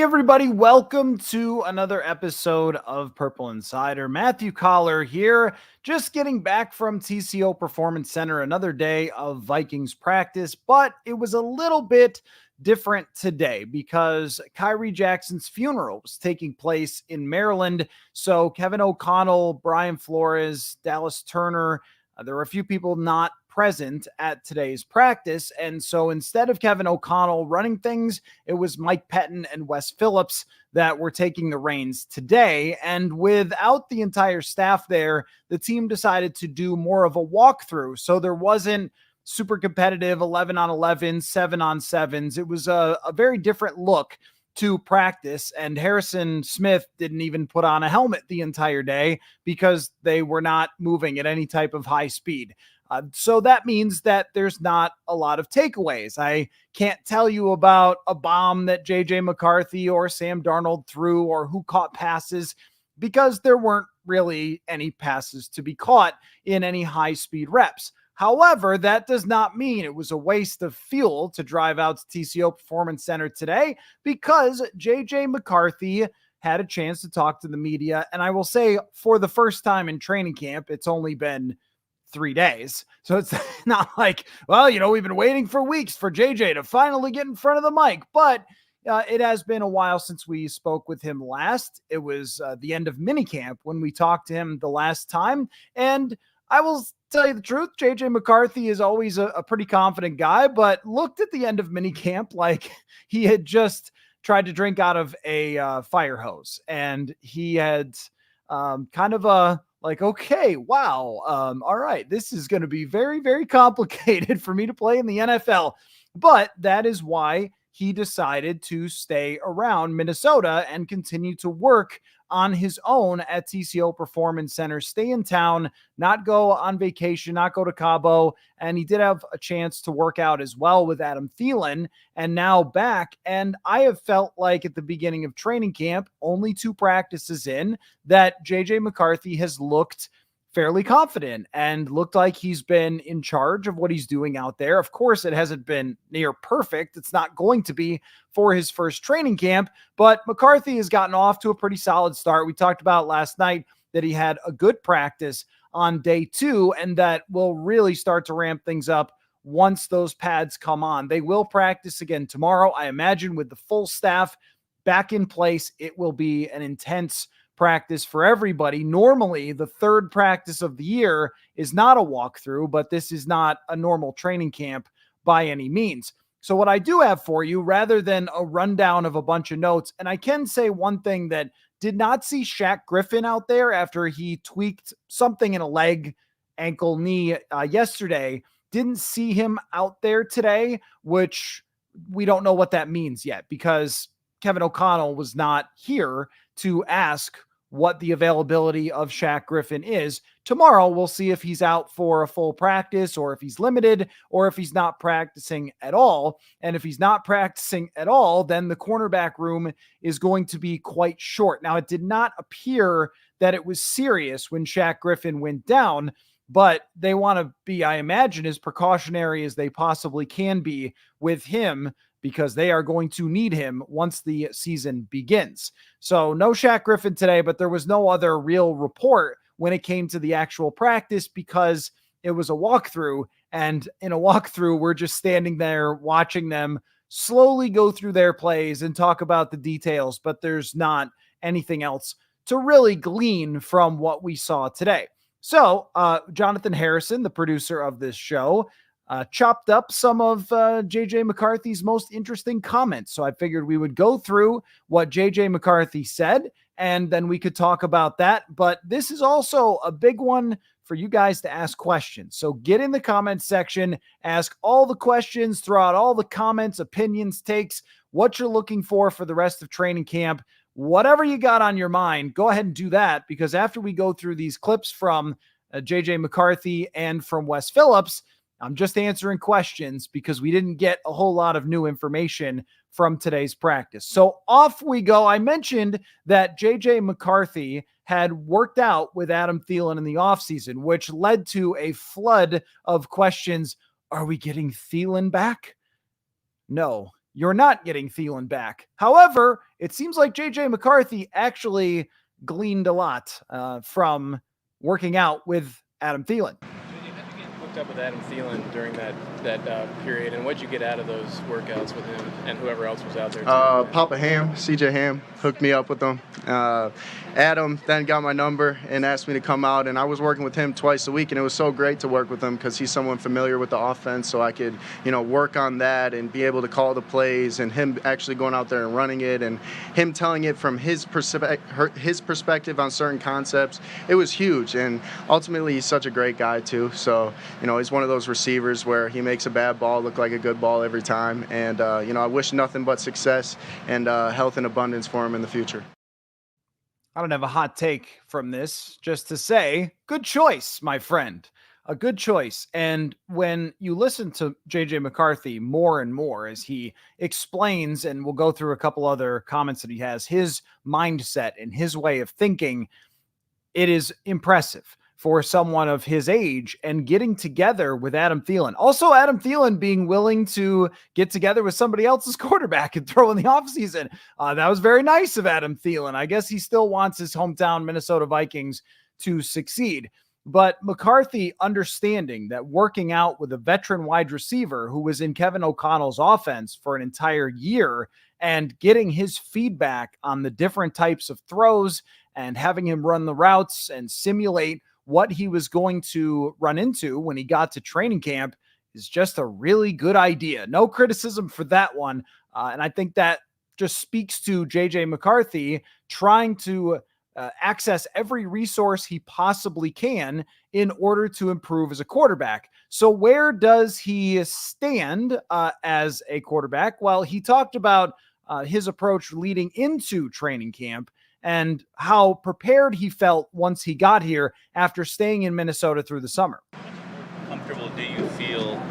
everybody, welcome to another episode of Purple Insider. Matthew Coller here, just getting back from TCO Performance Center, another day of Vikings practice, but it was a little bit different today because Kyrie Jackson's funeral was taking place in Maryland. So Kevin O'Connell, Brian Flores, Dallas Turner, there were a few people not present at today's practice. And so instead of Kevin O'Connell running things, it was Mike Pettin and Wes Phillips that were taking the reins today. And without the entire staff there, the team decided to do more of a walkthrough. So there wasn't super competitive 11 on 11, 7 on 7s. It was a very different look to practice, and Harrison Smith didn't even put on a helmet the entire day because they were not moving at any type of high speed. So that means that there's not a lot of takeaways. I can't tell you about a bomb that JJ McCarthy or Sam Darnold threw or who caught passes because there weren't really any passes to be caught in any high-speed reps. However, that does not mean it was a waste of fuel to drive out to TCO Performance Center today because JJ McCarthy had a chance to talk to the media. And I will say, for the first time in training camp, it's only been 3 days. So it's not like, well, we've been waiting for weeks for JJ to finally get in front of the mic, but it has been a while since we spoke with him last. It was the end of minicamp when we talked to him the last time. And I will tell you the truth, JJ McCarthy is always a pretty confident guy, but looked at the end of minicamp like he had just tried to drink out of a fire hose. And he had kind of a like, okay, wow. All right. This is going to be very, very complicated for me to play in the NFL. But that is why he decided to stay around Minnesota and continue to work on his own at TCO Performance Center, stay in town, not go on vacation, not go to Cabo. And he did have a chance to work out as well with Adam Thielen and now back. And I have felt like at the beginning of training camp, only 2 practices in, that JJ McCarthy has looked fairly confident and looked like he's been in charge of what he's doing out there. Of course, it hasn't been near perfect. It's not going to be for his first training camp, but McCarthy has gotten off to a pretty solid start. We talked about last night that he had a good practice on day 2 and that will really start to ramp things up once those pads come on. They will practice again tomorrow. I imagine with the full staff back in place, it will be an intense practice for everybody. Normally, the 3rd practice of the year is not a walkthrough, but this is not a normal training camp by any means. So what I do have for you, rather than a rundown of a bunch of notes, and I can say one thing that did not see Shaq Griffin out there after he tweaked something in a leg, ankle, knee yesterday. Didn't see him out there today, which we don't know what that means yet because Kevin O'Connell was not here to ask what the availability of Shaq Griffin is. Tomorrow, we'll see if he's out for a full practice or if he's limited or if he's not practicing at all. And if he's not practicing at all, then the cornerback room is going to be quite short. Now, it did not appear that it was serious when Shaq Griffin went down, but they want to be, I imagine, as precautionary as they possibly can be with him because they are going to need him once the season begins. So no Shaq Griffin today, but there was no other real report when it came to the actual practice because it was a walkthrough. And in a walkthrough, we're just standing there watching them slowly go through their plays and talk about the details, but there's not anything else to really glean from what we saw today. So Jonathan Harrison, the producer of this show, chopped up some of JJ McCarthy's most interesting comments. So I figured we would go through what JJ McCarthy said, and then we could talk about that. But this is also a big one for you guys to ask questions. So get in the comments section, ask all the questions, throw out all the comments, opinions, takes, what you're looking for the rest of training camp. Whatever you got on your mind, go ahead and do that, because after we go through these clips from JJ McCarthy and from Wes Phillips, I'm just answering questions because we didn't get a whole lot of new information from today's practice. So off we go. I mentioned that JJ McCarthy had worked out with Adam Thielen in the offseason, which led to a flood of questions. Are we getting Thielen back? No, you're not getting Thielen back. However, it seems like JJ McCarthy actually gleaned a lot from working out with Adam Thielen. Hooked up with Adam Thielen during that period, and what'd you get out of those workouts with him and whoever else was out there too? Papa Ham, CJ Ham, hooked me up with them. Adam then got my number and asked me to come out, and I was working with him twice a week, and it was so great to work with him because he's someone familiar with the offense, so I could, work on that and be able to call the plays, and him actually going out there and running it, and him telling it from his perspective on certain concepts. It was huge, and ultimately he's such a great guy too. So, he's one of those receivers where he makes a bad ball look like a good ball every time, and I wish nothing but success and health and abundance for him in the future. I don't have a hot take from this, just to say, good choice, my friend. A good choice. And when you listen to JJ McCarthy more and more as he explains, and we'll go through a couple other comments that he has, his mindset and his way of thinking, it is impressive for someone of his age and getting together with Adam Thielen. Also, Adam Thielen being willing to get together with somebody else's quarterback and throw in the offseason. That was very nice of Adam Thielen. I guess he still wants his hometown Minnesota Vikings to succeed. But McCarthy understanding that working out with a veteran wide receiver who was in Kevin O'Connell's offense for an entire year and getting his feedback on the different types of throws and having him run the routes and simulate what he was going to run into when he got to training camp is just a really good idea. No criticism for that one. And I think that just speaks to JJ McCarthy trying to access every resource he possibly can in order to improve as a quarterback. So where does he stand as a quarterback? Well, he talked about his approach leading into training camp and how prepared he felt once he got here after staying in Minnesota through the summer. How comfortable do you feel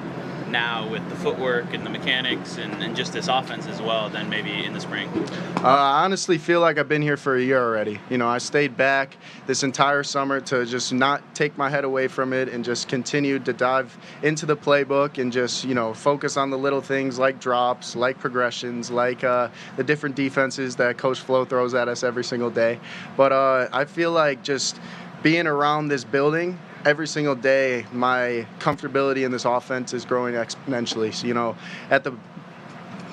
now with the footwork and the mechanics and just this offense as well than maybe in the spring? I honestly feel like I've been here for a year already. I stayed back this entire summer to just not take my head away from it and just continue to dive into the playbook and just, focus on the little things like drops, like progressions, like the different defenses that Coach Flo throws at us every single day. But I feel like just being around this building every single day, my comfortability in this offense is growing exponentially. So,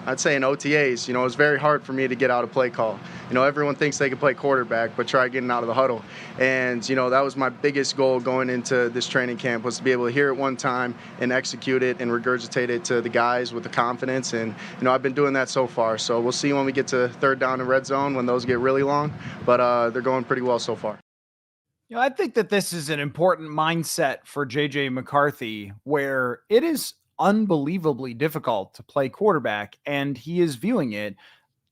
I'd say in OTAs, it's very hard for me to get out of play call. Everyone thinks they can play quarterback, but try getting out of the huddle. And, that was my biggest goal going into this training camp, was to be able to hear it one time and execute it and regurgitate it to the guys with the confidence. And, I've been doing that so far. So we'll see when we get to third down and red zone when those get really long. But they're going pretty well so far. I think that this is an important mindset for JJ McCarthy, where it is unbelievably difficult to play quarterback, and he is viewing it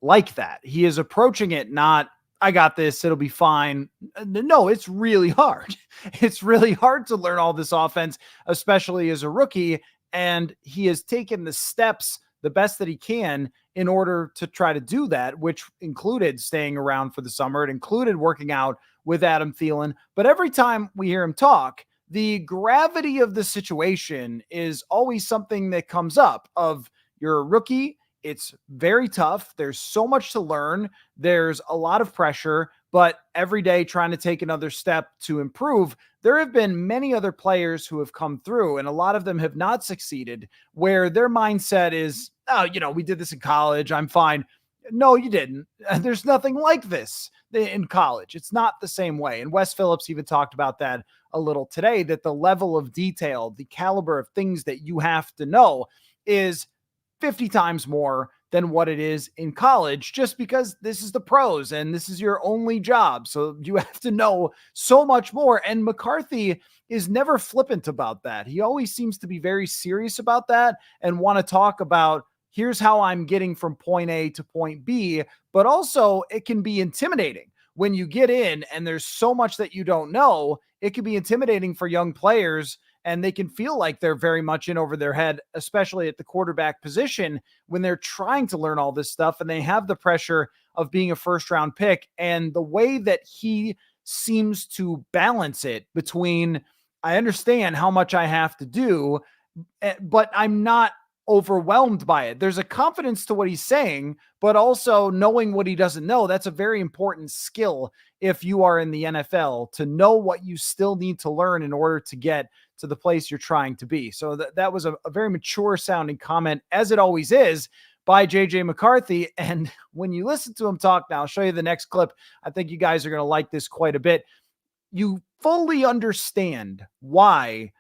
like that. He is approaching it not, I got this, it'll be fine. No, it's really hard. It's really hard to learn all this offense, especially as a rookie, and he has taken the steps the best that he can in order to try to do that, which included staying around for the summer. It included working out with Adam Thielen. But every time we hear him talk, the gravity of the situation is always something that comes up of, you're a rookie. It's very tough. There's so much to learn. There's a lot of pressure, but every day trying to take another step to improve. There have been many other players who have come through, and a lot of them have not succeeded, where their mindset is, oh, we did this in college, I'm fine. No, you didn't. There's nothing like this in college. It's not the same way. And Wes Phillips even talked about that a little today, that the level of detail, the caliber of things that you have to know is 50 times more than what it is in college, just because this is the pros and this is your only job. So you have to know so much more. And McCarthy is never flippant about that. He always seems to be very serious about that and want to talk about, here's how I'm getting from point A to point B, but also it can be intimidating when you get in and there's so much that you don't know. It can be intimidating for young players, and they can feel like they're very much in over their head, especially at the quarterback position, when they're trying to learn all this stuff and they have the pressure of being a first-round pick. And the way that he seems to balance it between, I understand how much I have to do, but I'm not overwhelmed by it. There's a confidence to what he's saying, but also knowing what he doesn't know. That's a very important skill if you are in the NFL, to know what you still need to learn in order to get to the place you're trying to be. So that was a very mature sounding comment, as it always is, by JJ McCarthy. And when you listen to him talk now, I'll show you the next clip. I think you guys are going to like this quite a bit. You fully understand why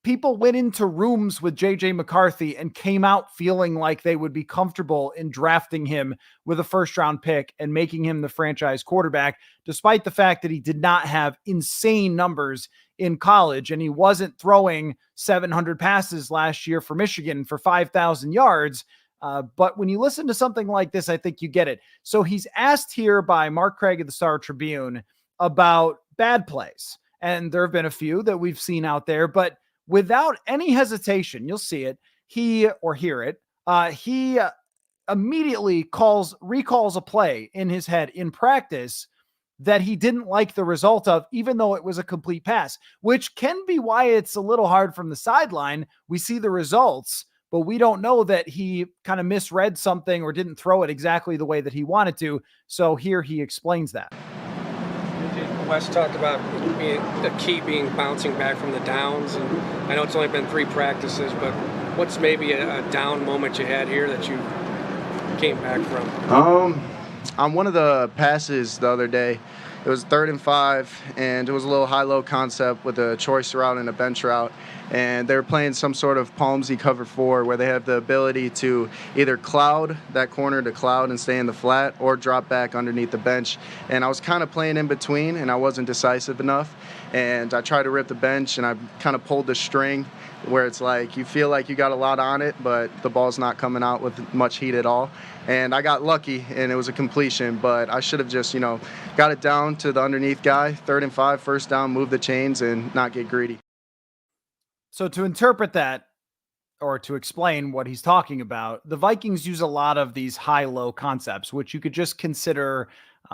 people went into rooms with JJ McCarthy and came out feeling like they would be comfortable in drafting him with a first round pick and making him the franchise quarterback, despite the fact that he did not have insane numbers in college and he wasn't throwing 700 passes last year for Michigan for 5,000 yards. But when you listen to something like this, I think you get it. So he's asked here by Mark Craig of the Star Tribune about bad plays. And there have been a few that we've seen out there, but without any hesitation, you'll see it, he immediately recalls a play in his head in practice that he didn't like the result of, even though it was a complete pass, which can be why it's a little hard from the sideline. We see the results, but we don't know that he kind of misread something or didn't throw it exactly the way that he wanted to. So here he explains that. Wes talked about the key being bouncing back from the downs, and I know it's only been 3 practices, but what's maybe a down moment you had here that you came back from? On one of the passes the other day, it was 3rd and 5, and it was a little high-low concept with a choice route and a bench route. And they were playing some sort of palmsy cover 4 where they have the ability to either cloud that corner to cloud and stay in the flat or drop back underneath the bench. And I was kind of playing in between, and I wasn't decisive enough. And I tried to rip the bench, and I kind of pulled the string where it's like you feel like you got a lot on it, but the ball's not coming out with much heat at all. And I got lucky, and it was a completion, but I should have just, got it down to the underneath guy, 3rd and 5, first down, move the chains, and not get greedy. So to interpret that, or to explain what he's talking about, the Vikings use a lot of these high-low concepts, which you could just consider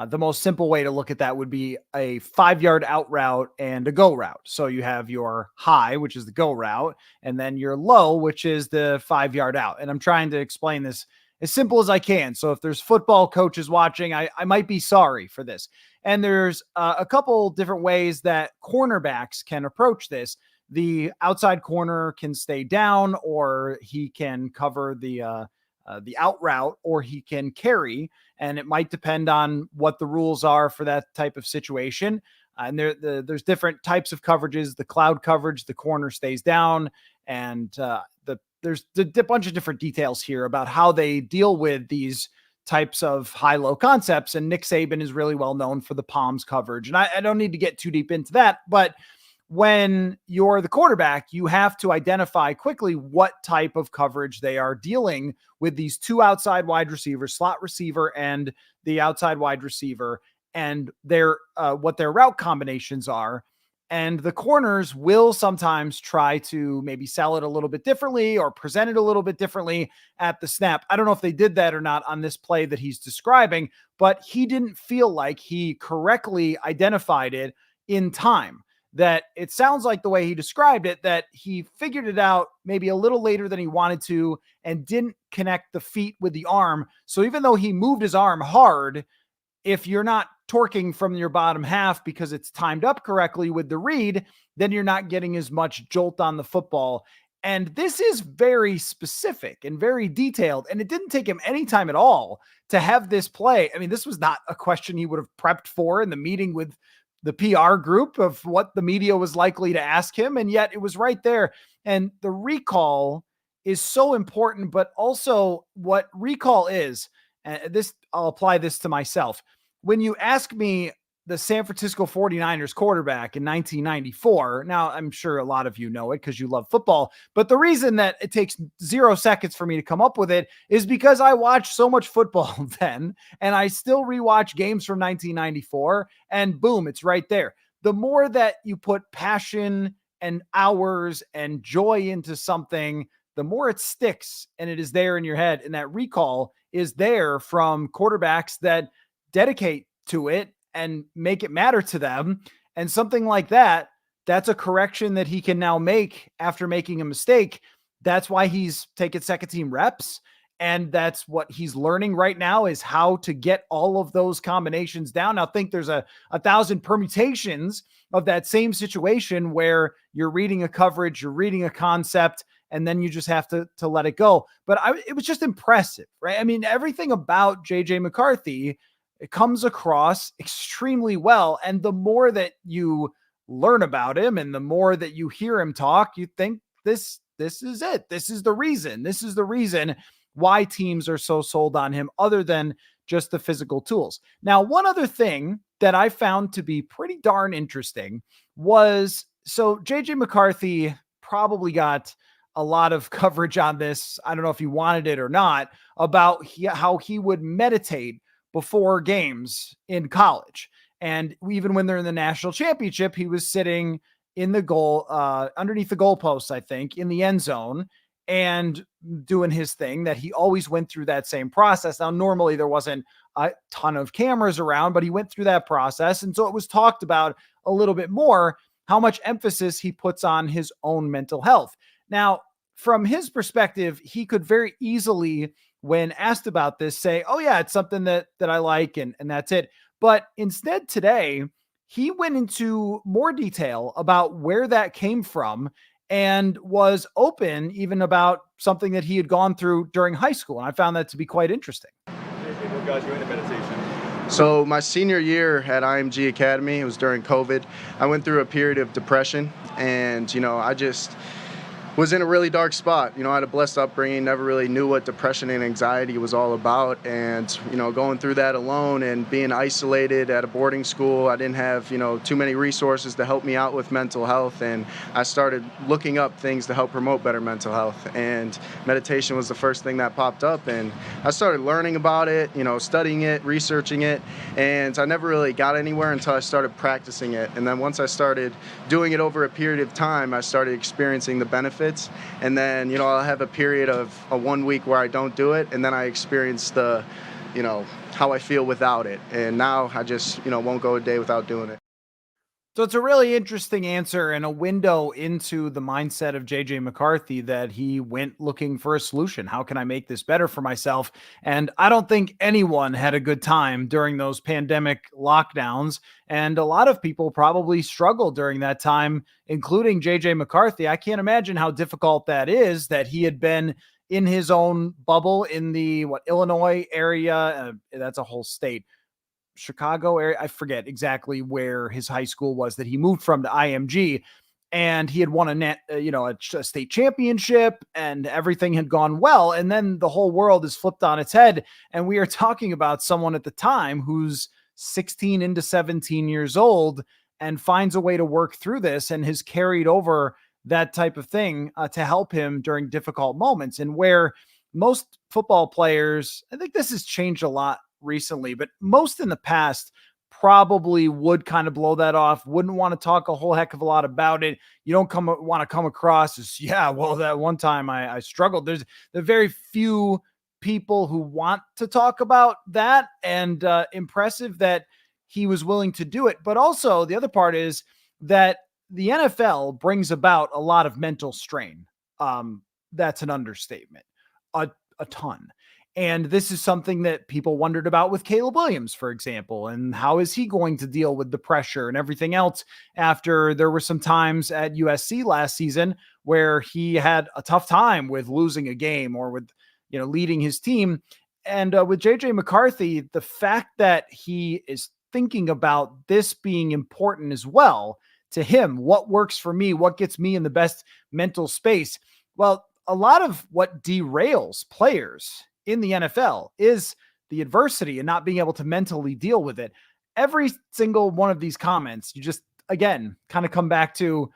the most simple way to look at that would be a 5-yard out route and a go route. So you have your high, which is the go route, and then your low, which is the 5-yard out. And I'm trying to explain this as simple as I can. So if there's football coaches watching, I might be sorry for this. And there's a couple different ways that cornerbacks can approach this. The outside corner can stay down, or he can cover the out route, or he can carry, and it might depend on what the rules are for that type of situation. And there's different types of coverages. The cloud coverage, the corner stays down, and there's a bunch of different details here about how they deal with these types of high-low concepts. And Nick Saban is really well known for the palms coverage. And I don't need to get too deep into that, but when you're the quarterback, you have to identify quickly what type of coverage they are dealing with, these 2 outside wide receivers, slot receiver and the outside wide receiver, and their what their route combinations are. And the corners will sometimes try to maybe sell it a little bit differently or present it a little bit differently at the snap. I don't know if they did that or not on this play that he's describing, but he didn't feel like he correctly identified it in time. That it sounds like the way he described it, that he figured it out maybe a little later than he wanted to and didn't connect the feet with the arm. So even though he moved his arm hard, if you're not torquing from your bottom half because it's timed up correctly with the read, then you're not getting as much jolt on the football. And this is very specific and very detailed, and it didn't take him any time at all to have this play. I mean, this was not a question he would have prepped for in the meeting with the PR group of what the media was likely to ask him. And yet it was right there. And the recall is so important, but also what recall is, and I'll apply this to myself. When you ask me the San Francisco 49ers quarterback in 1994, now I'm sure a lot of you know it because you love football, but the reason that it takes 0 seconds for me to come up with it is because I watched so much football then, and I still rewatch games from 1994, and boom, it's right there. The more that you put passion and hours and joy into something, the more it sticks and it is there in your head. And that recall is there from quarterbacks that dedicate to it and make it matter to them. And something like that, that's a correction that he can now make after making a mistake. That's why he's taking second team reps. And that's what he's learning right now, is how to get all of those combinations down. Now, I think there's a thousand permutations of that same situation where you're reading a coverage, you're reading a concept, and then you just have to let it go. But it was just impressive, right? I mean, everything about JJ McCarthy, it comes across extremely well. And the more that you learn about him and the more that you hear him talk, you think this is it. This is the reason. This is the reason why teams are so sold on him, other than just the physical tools. Now, one other thing that I found to be pretty darn interesting was, so JJ McCarthy probably got a lot of coverage on this, I don't know if he wanted it or not, about how he would meditate before games in college. And even when they're in the national championship, he was sitting in the goal, underneath the goalposts, I think, in the end zone, and doing his thing, that he always went through that same process. Now, normally there wasn't a ton of cameras around, but he went through that process. And so it was talked about a little bit more, how much emphasis he puts on his own mental health. Now, from his perspective, he could very easily, when asked about this, say, oh yeah, it's something that I like, and that's it. But instead today, he went into more detail about where that came from, and was open even about something that he had gone through during high school. And I found that to be quite interesting. What got you into meditation? So my senior year at IMG Academy, it was during COVID, I went through a period of depression, and, I just was in a really dark spot. I had a blessed upbringing, never really knew what depression and anxiety was all about. And, going through that alone and being isolated at a boarding school, I didn't have, too many resources to help me out with mental health. And I started looking up things to help promote better mental health. And meditation was the first thing that popped up. And I started learning about it, studying it, researching it. And I never really got anywhere until I started practicing it. And then once I started doing it over a period of time, I started experiencing the benefits. And then, I'll have a period of 1 week where I don't do it, and then I experience the, how I feel without it. And now I just, won't go a day without doing it. So it's a really interesting answer and a window into the mindset of JJ McCarthy, that he went looking for a solution. How can I make this better for myself? And I don't think anyone had a good time during those pandemic lockdowns. And a lot of people probably struggled during that time, including JJ McCarthy. I can't imagine how difficult that is, that he had been in his own bubble in the Illinois area. That's a whole state. Chicago area. I forget exactly where his high school was that he moved from to IMG, and he had won a state championship, and everything had gone well. And then the whole world is flipped on its head. And we are talking about someone at the time who's 16 into 17 years old and finds a way to work through this, and has carried over that type of thing to help him during difficult moments. And where most football players, I think this has changed a lot recently, but most in the past probably would kind of blow that off, wouldn't want to talk a whole heck of a lot about it. You don't want to come across as, yeah, well, that one time I struggled. There's very few people who want to talk about that, and impressive that he was willing to do it. But also the other part is that the NFL brings about a lot of mental strain. That's an understatement, a ton. And this is something that people wondered about with Caleb Williams, for example, and how is he going to deal with the pressure and everything else, after there were some times at USC last season where he had a tough time with losing a game, or with, leading his team. And with JJ McCarthy, the fact that he is thinking about this being important as well to him, what works for me, what gets me in the best mental space. Well, a lot of what derails players in the NFL is the adversity and not being able to mentally deal with it. Every single one of these comments, you just, again, kind of come back to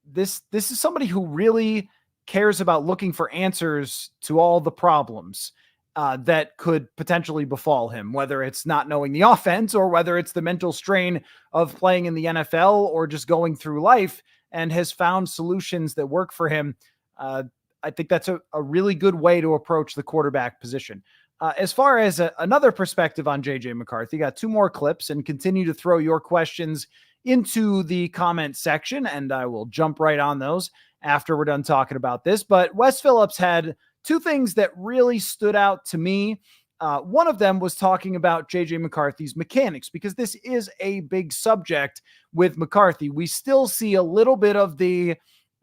this. This is somebody who really cares about looking for answers to all the problems that could potentially befall him, whether it's not knowing the offense, or whether it's the mental strain of playing in the NFL, or just going through life, and has found solutions that work for him. I think that's a really good way to approach the quarterback position. As far as another perspective on JJ McCarthy, got two more clips, and continue to throw your questions into the comment section, and I will jump right on those after we're done talking about this. But Wes Phillips had two things that really stood out to me. One of them was talking about JJ McCarthy's mechanics, because this is a big subject with McCarthy. We still see a little bit of the,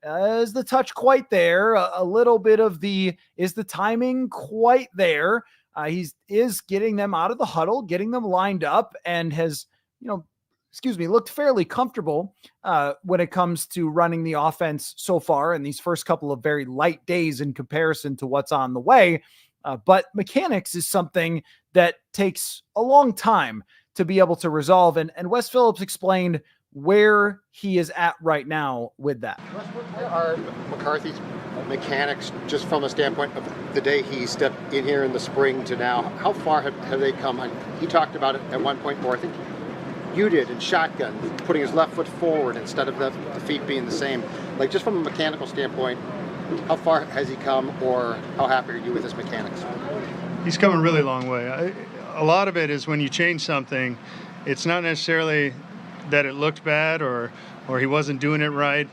is the touch quite there? A little bit of the, is the timing quite there? He is getting them out of the huddle, getting them lined up, and has, looked fairly comfortable when it comes to running the offense so far in these first couple of very light days in comparison to what's on the way. But mechanics is something that takes a long time to be able to resolve. And Wes Phillips explained where he is at right now with that. Where are McCarthy's mechanics, just from a standpoint of the day he stepped in here in the spring to now? How far have they come? He talked about it at one point more, I think you did, in shotgun, putting his left foot forward instead of the feet being the same. Like, just from a mechanical standpoint, how far has he come, or how happy are you with his mechanics? He's come a really long way. A lot of it is when you change something, it's not necessarily that it looked bad or he wasn't doing it right.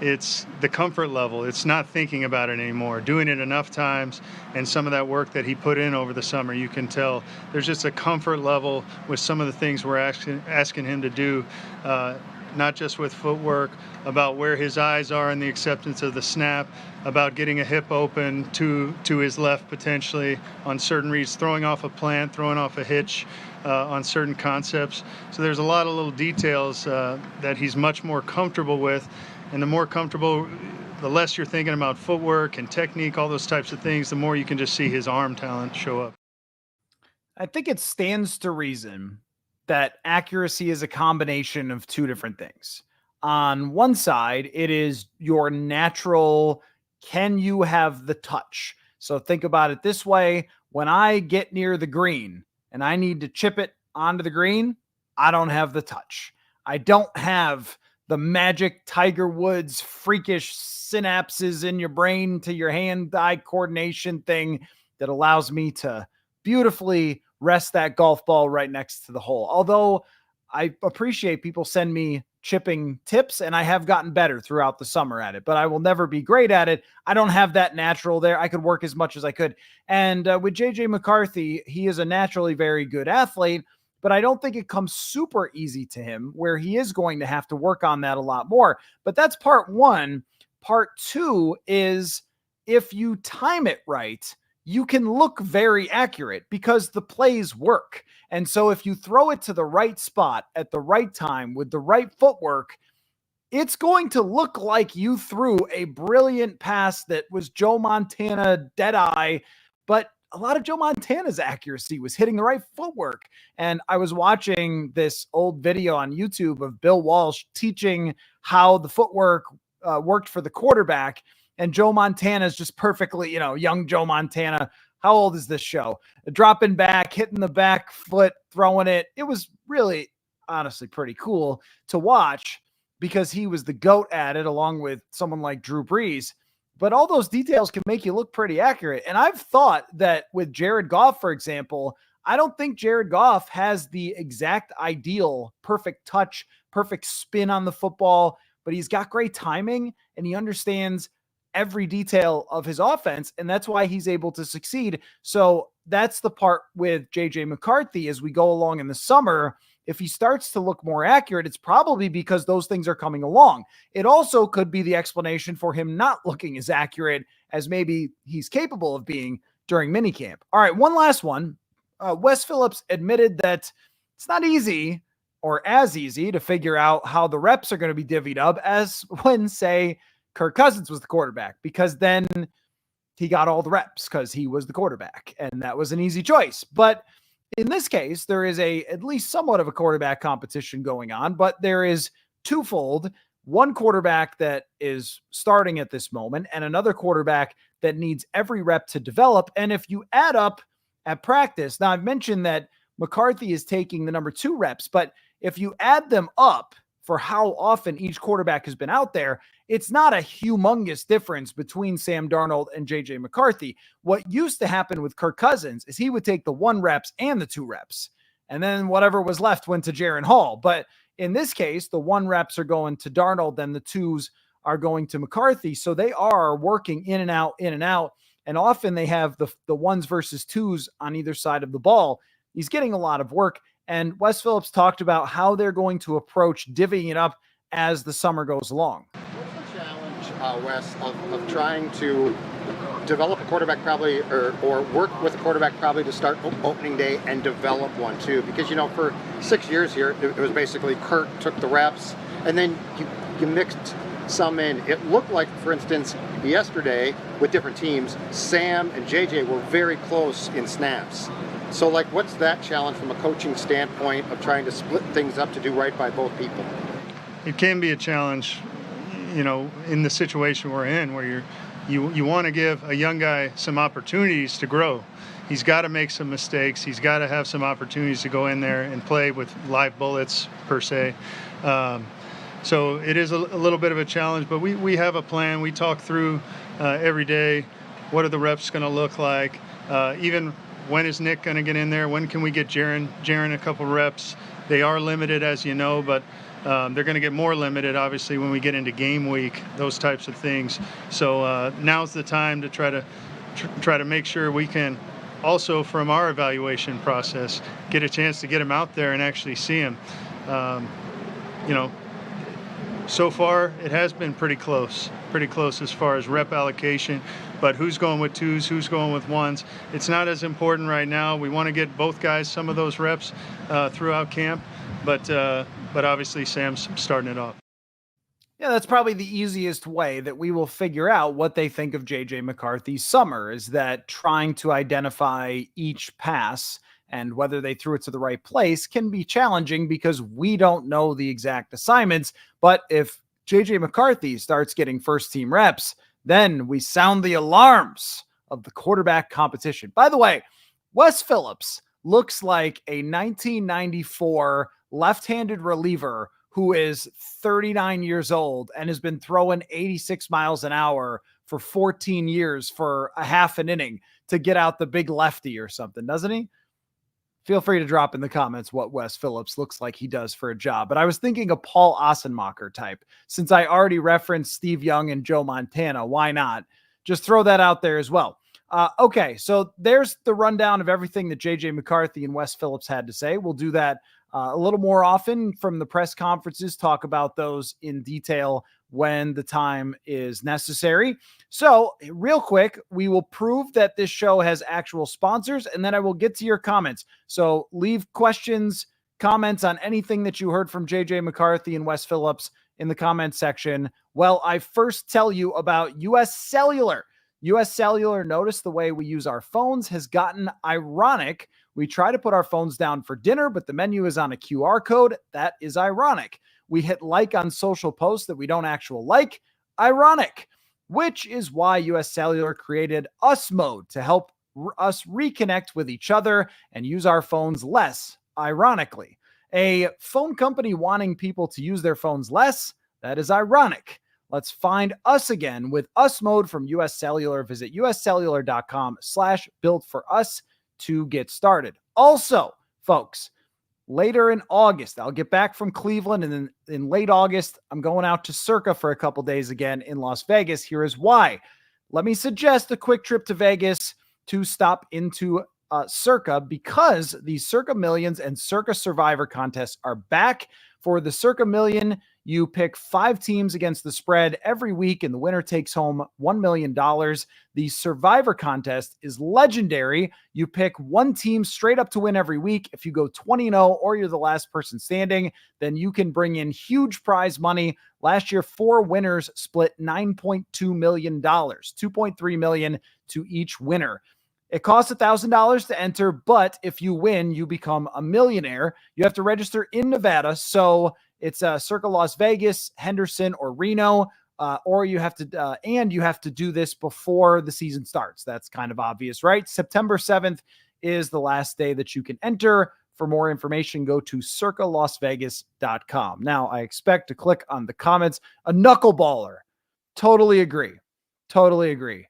It's the comfort level. It's not thinking about it anymore. Doing it enough times, and some of that work that he put in over the summer, you can tell there's just a comfort level with some of the things we're asking him to do, not just with footwork, about where his eyes are and the acceptance of the snap, about getting a hip open to his left potentially on certain reads, throwing off a plant, throwing off a hitch on certain concepts. So there's a lot of little details that he's much more comfortable with. And the more comfortable, the less you're thinking about footwork and technique, all those types of things, the more you can just see his arm talent show up. I think it stands to reason that accuracy is a combination of two different things. On one side, it is your natural, can you have the touch? So think about it this way. When I get near the green and I need to chip it onto the green, I don't have the touch. I don't have the magic Tiger Woods freakish synapses in your brain to your hand-eye coordination thing that allows me to beautifully rest that golf ball right next to the hole. Although I appreciate people send me chipping tips, and I have gotten better throughout the summer at it, but I will never be great at it. I don't have that natural there. I could work as much as I could. And with JJ McCarthy, he is a naturally very good athlete, but I don't think it comes super easy to him, where he is going to have to work on that a lot more. But that's part one. Part two is, if you time it right, you can look very accurate because the plays work. And so if you throw it to the right spot at the right time with the right footwork, it's going to look like you threw a brilliant pass that was Joe Montana dead-eye, but a lot of Joe Montana's accuracy was hitting the right footwork. And I was watching this old video on YouTube of Bill Walsh teaching how the footwork worked for the quarterback. And Joe Montana's just perfectly, young Joe Montana. How old is this show? Dropping back, hitting the back foot, throwing it. It was really, honestly, pretty cool to watch because he was the GOAT at it, along with someone like Drew Brees. But all those details can make you look pretty accurate. And I've thought that with Jared Goff, for example, I don't think Jared Goff has the exact ideal perfect touch, perfect spin on the football, but he's got great timing and he understands every detail of his offense, and that's why he's able to succeed. So that's the part with JJ McCarthy as we go along in the summer. If he starts to look more accurate, it's probably because those things are coming along. It also could be the explanation for him not looking as accurate as maybe he's capable of being during minicamp. All right, one last one. Wes Phillips admitted that it's not easy or as easy to figure out how the reps are going to be divvied up as when, say, Kirk Cousins was the quarterback, because then he got all the reps because he was the quarterback, and that was an easy choice. But in this case, there is at least somewhat of a quarterback competition going on, but there is twofold. One quarterback that is starting at this moment and another quarterback that needs every rep to develop. And if you add up at practice, now I've mentioned that McCarthy is taking the number 2 reps, but if you add them up for how often each quarterback has been out there, it's not a humongous difference between Sam Darnold and JJ McCarthy. What used to happen with Kirk Cousins is he would take the 1 reps and the 2 reps, and then whatever was left went to Jaren Hall. But in this case, the 1 reps are going to Darnold, then the 2s are going to McCarthy. So they are working in and out, in and out. And often they have the ones versus twos on either side of the ball. He's getting a lot of work. And Wes Phillips talked about how they're going to approach divvying it up as the summer goes along. What's the challenge, Wes, of trying to develop a quarterback probably, or work with a quarterback probably to start opening day and develop one too? Because, for 6 years here, it was basically Kurt took the reps and then you mixed some in. It looked like, for instance, yesterday with different teams, Sam and JJ were very close in snaps. So, what's that challenge from a coaching standpoint of trying to split things up to do right by both people? It can be a challenge, in the situation we're in, where you want to give a young guy some opportunities to grow. He's got to make some mistakes. He's got to have some opportunities to go in there and play with live bullets, per se. So it is a little bit of a challenge, but we have a plan. We talk through every day, what are the reps going to look like, even when is Nick going to get in there, when can we get Jaron a couple reps. They are limited, as you know, but they're going to get more limited, obviously, when we get into game week, those types of things. So now's the time to try to make sure we can also, from our evaluation process, get a chance to get him out there and actually see him. So far, it has been pretty close as far as rep allocation, but who's going with twos, who's going with ones, it's not as important right now. We want to get both guys some of those reps throughout camp, but obviously Sam's starting it off. Yeah, that's probably the easiest way that we will figure out what they think of JJ McCarthy's summer, is that trying to identify each pass and whether they threw it to the right place can be challenging because we don't know the exact assignments. But if JJ McCarthy starts getting first team reps, then we sound the alarms of the quarterback competition. By the way, Wes Phillips looks like a 1994 left-handed reliever who is 39 years old and has been throwing 86 miles an hour for 14 years for a half an inning to get out the big lefty or something, doesn't he? Feel free to drop in the comments what Wes Phillips looks like he does for a job. But I was thinking a Paul Ossenmacher type. Since I already referenced Steve Young and Joe Montana, why not? Just throw that out there as well. Okay, so there's the rundown of everything that JJ McCarthy and Wes Phillips had to say. We'll do that a little more often from the press conferences, talk about those in detail when the time is necessary. So real quick, we will prove that this show has actual sponsors, and then I will get to your comments. So leave questions, comments on anything that you heard from JJ McCarthy and Wes Phillips in the comments section. Well, I first tell you about US Cellular. US Cellular, notice the way we use our phones has gotten ironic. We try to put our phones down for dinner, but the menu is on a QR code. That is ironic. We hit like on social posts that we don't actually like. Ironic. Which is why US Cellular created Us Mode to help us reconnect with each other and use our phones less, ironically. A phone company wanting people to use their phones less, that is ironic. Let's find us again with Us Mode from US Cellular. Visit uscellular.com/built-for-us to get started. Also, folks, later in August, I'll get back from Cleveland, and then in late August, I'm going out to Circa for a couple days again in Las Vegas. Here is why. Let me suggest a quick trip to Vegas to stop into Circa, because the Circa Millions and Circa Survivor contests are back. For the Circa Million, you pick 5 teams against the spread every week, and the winner takes home $1 million. The Survivor contest is legendary. You pick one team straight up to win every week. If you go 20-0 or you're the last person standing, then you can bring in huge prize money. Last year, 4 winners split $9.2 million, $2.3 million to each winner. It costs $1,000 to enter, but if you win, you become a millionaire. You have to register in Nevada, so it's Circa Las Vegas, Henderson, or Reno, or you have to do this before the season starts. That's kind of obvious, right? September 7th is the last day that you can enter. For more information, go to circalasvegas.com. Now, I expect to click on the comments. A knuckleballer. Totally agree. Totally agree.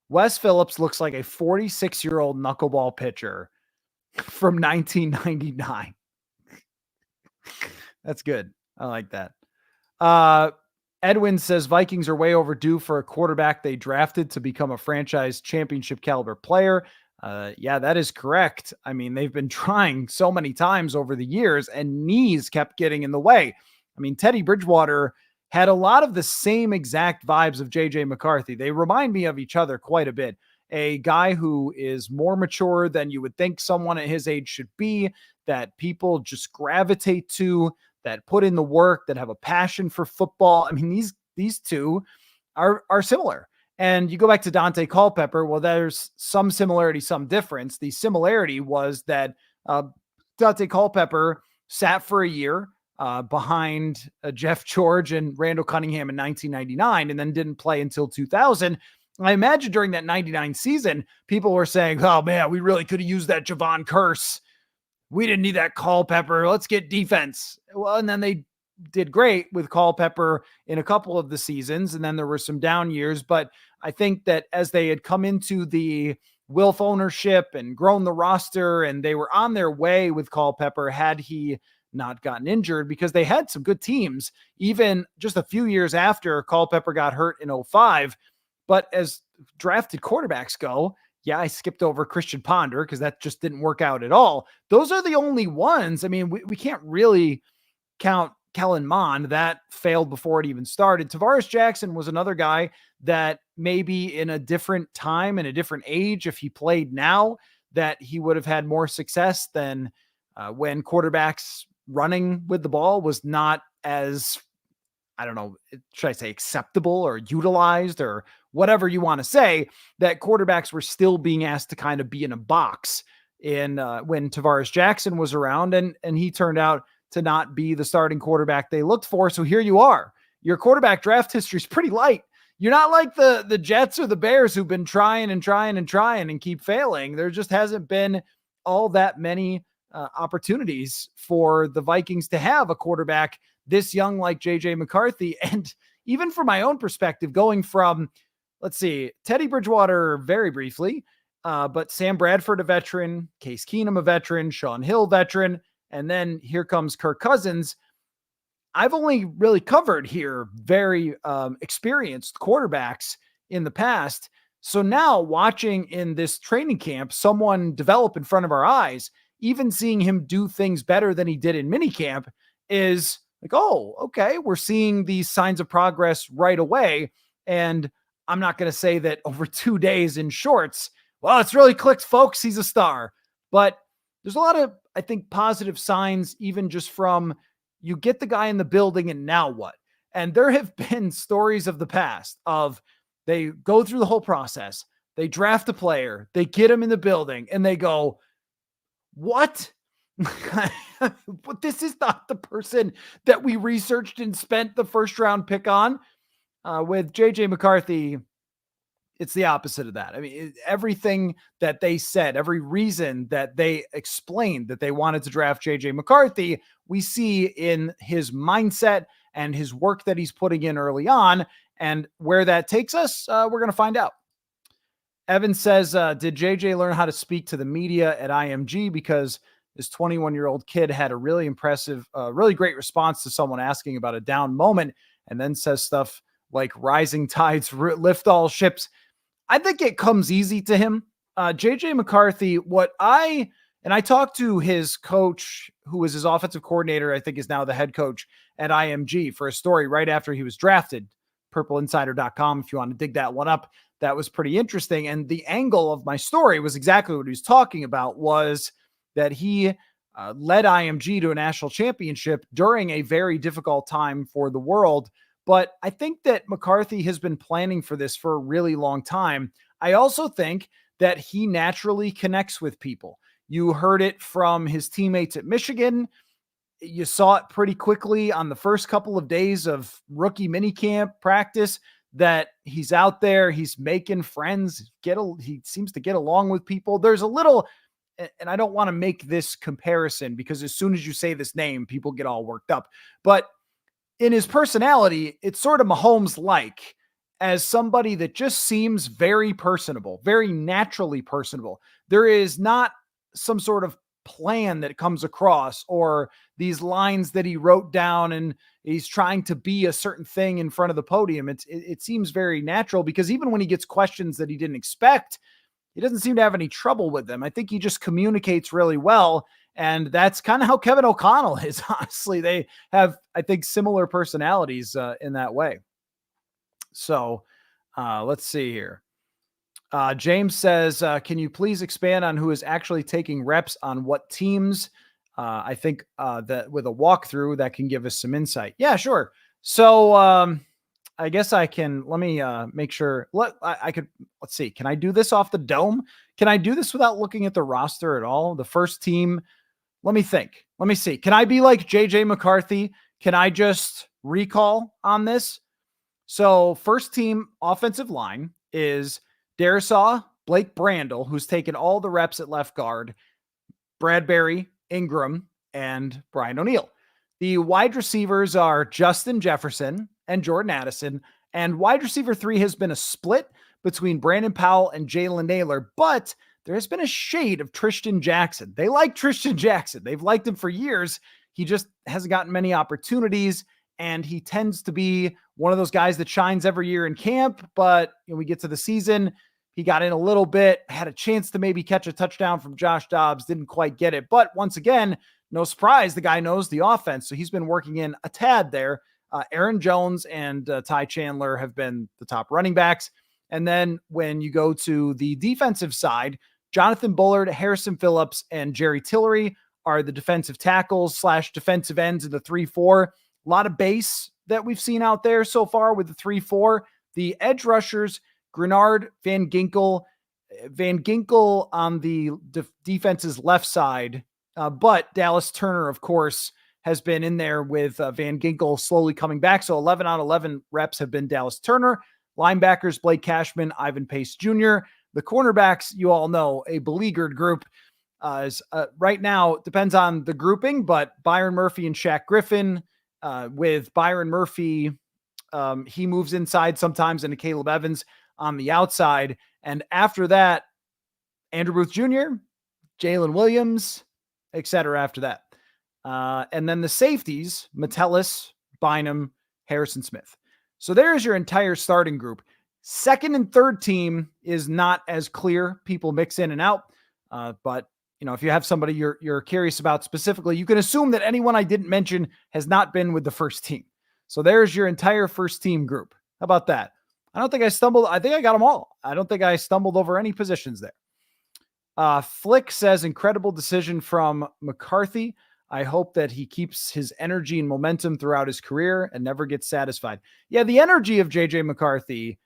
Wes Phillips looks like a 46-year-old knuckleball pitcher from 1999. That's good. I like that. Edwin says Vikings are way overdue for a quarterback they drafted to become a franchise championship caliber player. Yeah, that is correct. I mean, they've been trying so many times over the years and knees kept getting in the way. I mean, Teddy Bridgewater had a lot of the same exact vibes of JJ McCarthy. They remind me of each other quite a bit. A guy who is more mature than you would think someone at his age should be, that people just gravitate to, that put in the work, that have a passion for football. I mean, these two are similar. And you go back to Dante Culpepper. Well, there's some similarity, some difference. The similarity was that Dante Culpepper sat for a year behind Jeff George and Randall Cunningham in 1999 and then didn't play until 2000. I imagine during that 99 season, people were saying, oh man, we really could have used that Javon Curse. We didn't need that Culpepper. Let's get defense. Well, and then they did great with Culpepper in a couple of the seasons. And then there were some down years. But I think that as they had come into the Wilf ownership and grown the roster, and they were on their way with Culpepper had he not gotten injured, because they had some good teams, even just a few years after Culpepper got hurt in 2005. But as drafted quarterbacks go, yeah, I skipped over Christian Ponder because that just didn't work out at all. Those are the only ones. I mean, we can't really count Kellen Mond. That failed before it even started. Tavares Jackson was another guy that maybe in a different time and a different age, if he played now, that he would have had more success than when quarterbacks running with the ball was not as, I don't know, should I say acceptable or utilized or whatever you want to say, that quarterbacks were still being asked to kind of be in a box in when Tavares Jackson was around, and he turned out to not be the starting quarterback they looked for. So here you are. Your quarterback draft history is pretty light. You're not like the Jets or the Bears who've been trying and keep failing. There just hasn't been all that many opportunities for the Vikings to have a quarterback this young like JJ McCarthy. And even from my own perspective, going from, let's see, Teddy Bridgewater very briefly, but Sam Bradford, a veteran, Case Keenum, a veteran, Sean Hill, veteran, and then here comes Kirk Cousins. I've only really covered here very experienced quarterbacks in the past. So now watching in this training camp, someone develop in front of our eyes, even seeing him do things better than he did in minicamp is like, oh, okay, we're seeing these signs of progress right away. And I'm not going to say that over 2 days in shorts, well, it's really clicked, folks, he's a star. But there's a lot of, I think, positive signs, even just from you get the guy in the building and now what? And there have been stories of the past of they go through the whole process, they draft a player, they get him in the building, and they go, what? But this is not the person that we researched and spent the first round pick on. With JJ McCarthy, it's the opposite of that. I mean, everything that they said, every reason that they explained that they wanted to draft JJ McCarthy, we see in his mindset and his work that he's putting in early on. And where that takes us, we're going to find out. Evan says, did JJ learn how to speak to the media at IMG? Because this 21-year-old kid had a really impressive, really great response to someone asking about a down moment, and then says stuff like rising tides lift all ships. I think it comes easy to him. JJ McCarthy, I talked to his coach, who was his offensive coordinator, I think is now the head coach at IMG, for a story right after he was drafted. PurpleInsider.com, if you want to dig that one up. That was pretty interesting. And the angle of my story was exactly what he was talking about, was that he led IMG to a national championship during a very difficult time for the world. But I think that McCarthy has been planning for this for a really long time. I also think that he naturally connects with people. You heard it from his teammates at Michigan. You saw it pretty quickly on the first couple of days of rookie minicamp practice that he's out there, he's making friends, he seems to get along with people. There's a little, and I don't want to make this comparison because as soon as you say this name, people get all worked up. But in his personality, it's sort of Mahomes-like, as somebody that just seems very personable, very naturally personable. There is not some sort of plan that comes across, or these lines that he wrote down and he's trying to be a certain thing in front of the podium. It seems very natural, because even when he gets questions that he didn't expect, he doesn't seem to have any trouble with them. I think he just communicates really well. And that's kind of how Kevin O'Connell is, honestly. They have, I think, similar personalities in that way. So let's see here. James says, can you please expand on who is actually taking reps on what teams? I think that with a walkthrough that can give us some insight. Yeah, sure. So I guess I can, let me make sure. Let's see. Can I do this off the dome? Can I do this without looking at the roster at all? The first team, let me think. Let me see. Can I be like JJ McCarthy? Can I just recall on this? So first team offensive line is Darisaw, Blake Brandel, who's taken all the reps at left guard, Bradbury, Ingram, and Brian O'Neill. The wide receivers are Justin Jefferson and Jordan Addison, and wide receiver 3 has been a split between Brandon Powell and Jalen Naylor, but there has been a shade of Tristan Jackson. They like Tristan Jackson. They've liked him for years. He just hasn't gotten many opportunities, and he tends to be one of those guys that shines every year in camp, but we get to the season, he got in a little bit, had a chance to maybe catch a touchdown from Josh Dobbs, didn't quite get it. But once again, no surprise, the guy knows the offense, so he's been working in a tad there. Aaron Jones and Ty Chandler have been the top running backs. And then when you go to the defensive side, Jonathan Bullard, Harrison Phillips, and Jerry Tillery are the defensive tackles / defensive ends of the 3-4. A lot of base that we've seen out there so far with the 3-4. The edge rushers, Grenard, Van Ginkel on the defense's left side. But Dallas Turner, of course, has been in there with Van Ginkel slowly coming back. So 11 out of 11 reps have been Dallas Turner. Linebackers, Blake Cashman, Ivan Pace Jr. The cornerbacks, you all know, a beleaguered group. Right now, depends on the grouping, but Byron Murphy and Shaq Griffin. With Byron Murphy, he moves inside sometimes into Caleb Evans on the outside. And after that, Andrew Booth Jr., Jalen Williams, etc. after that. And then the safeties, Metellus, Bynum, Harrison Smith. So there's your entire starting group. Second and third team is not as clear. People mix in and out. But if you have somebody you're curious about specifically, you can assume that anyone I didn't mention has not been with the first team. So there's your entire first team group. How about that? I don't think I stumbled. I think I got them all. I don't think I stumbled over any positions there. Flick says, incredible decision from McCarthy. I hope that he keeps his energy and momentum throughout his career and never gets satisfied. Yeah, the energy of JJ McCarthy,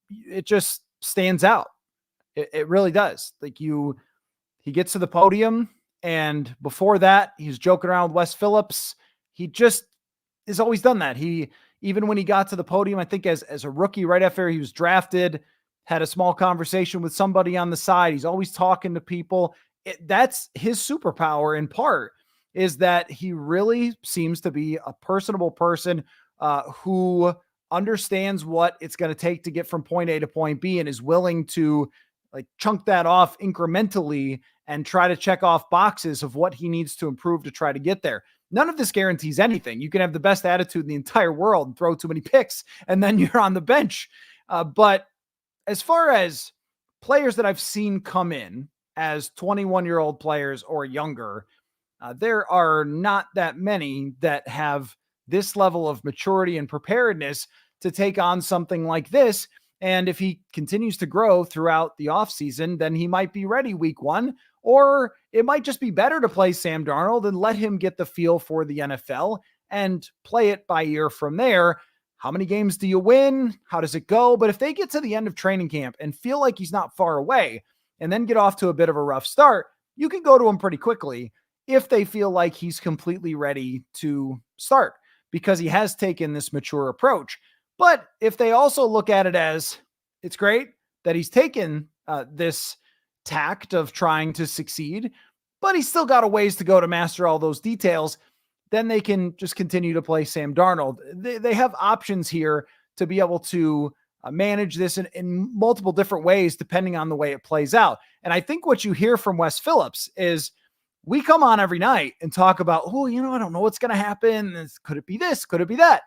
it just stands out. It really does. He gets to the podium, and before that, he's joking around with Wes Phillips. He just has always done that. Even when he got to the podium, I think as a rookie, right after he was drafted, had a small conversation with somebody on the side. He's always talking to people. That's his superpower in part, is that he really seems to be a personable person who understands what it's going to take to get from point A to point B and is willing to chunk that off incrementally and try to check off boxes of what he needs to improve to try to get there. None of this guarantees anything. You can have the best attitude in the entire world and throw too many picks, and then you're on the bench. But as far as players that I've seen come in as 21-year-old players or younger, there are not that many that have this level of maturity and preparedness to take on something like this. And if he continues to grow throughout the offseason, then he might be ready week 1, or it might just be better to play Sam Darnold and let him get the feel for the NFL and play it by ear from there. How many games do you win? How does it go? But if they get to the end of training camp and feel like he's not far away and then get off to a bit of a rough start, you can go to him pretty quickly if they feel like he's completely ready to start, because he has taken this mature approach. But if they also look at it as it's great that he's taken this tact of trying to succeed, but he's still got a ways to go to master all those details, then they can just continue to play Sam Darnold. They have options here to be able to manage this in multiple different ways, depending on the way it plays out. And I think what you hear from Wes Phillips is We come on every night and talk about, oh, I don't know what's going to happen. Could it be this? Could it be that?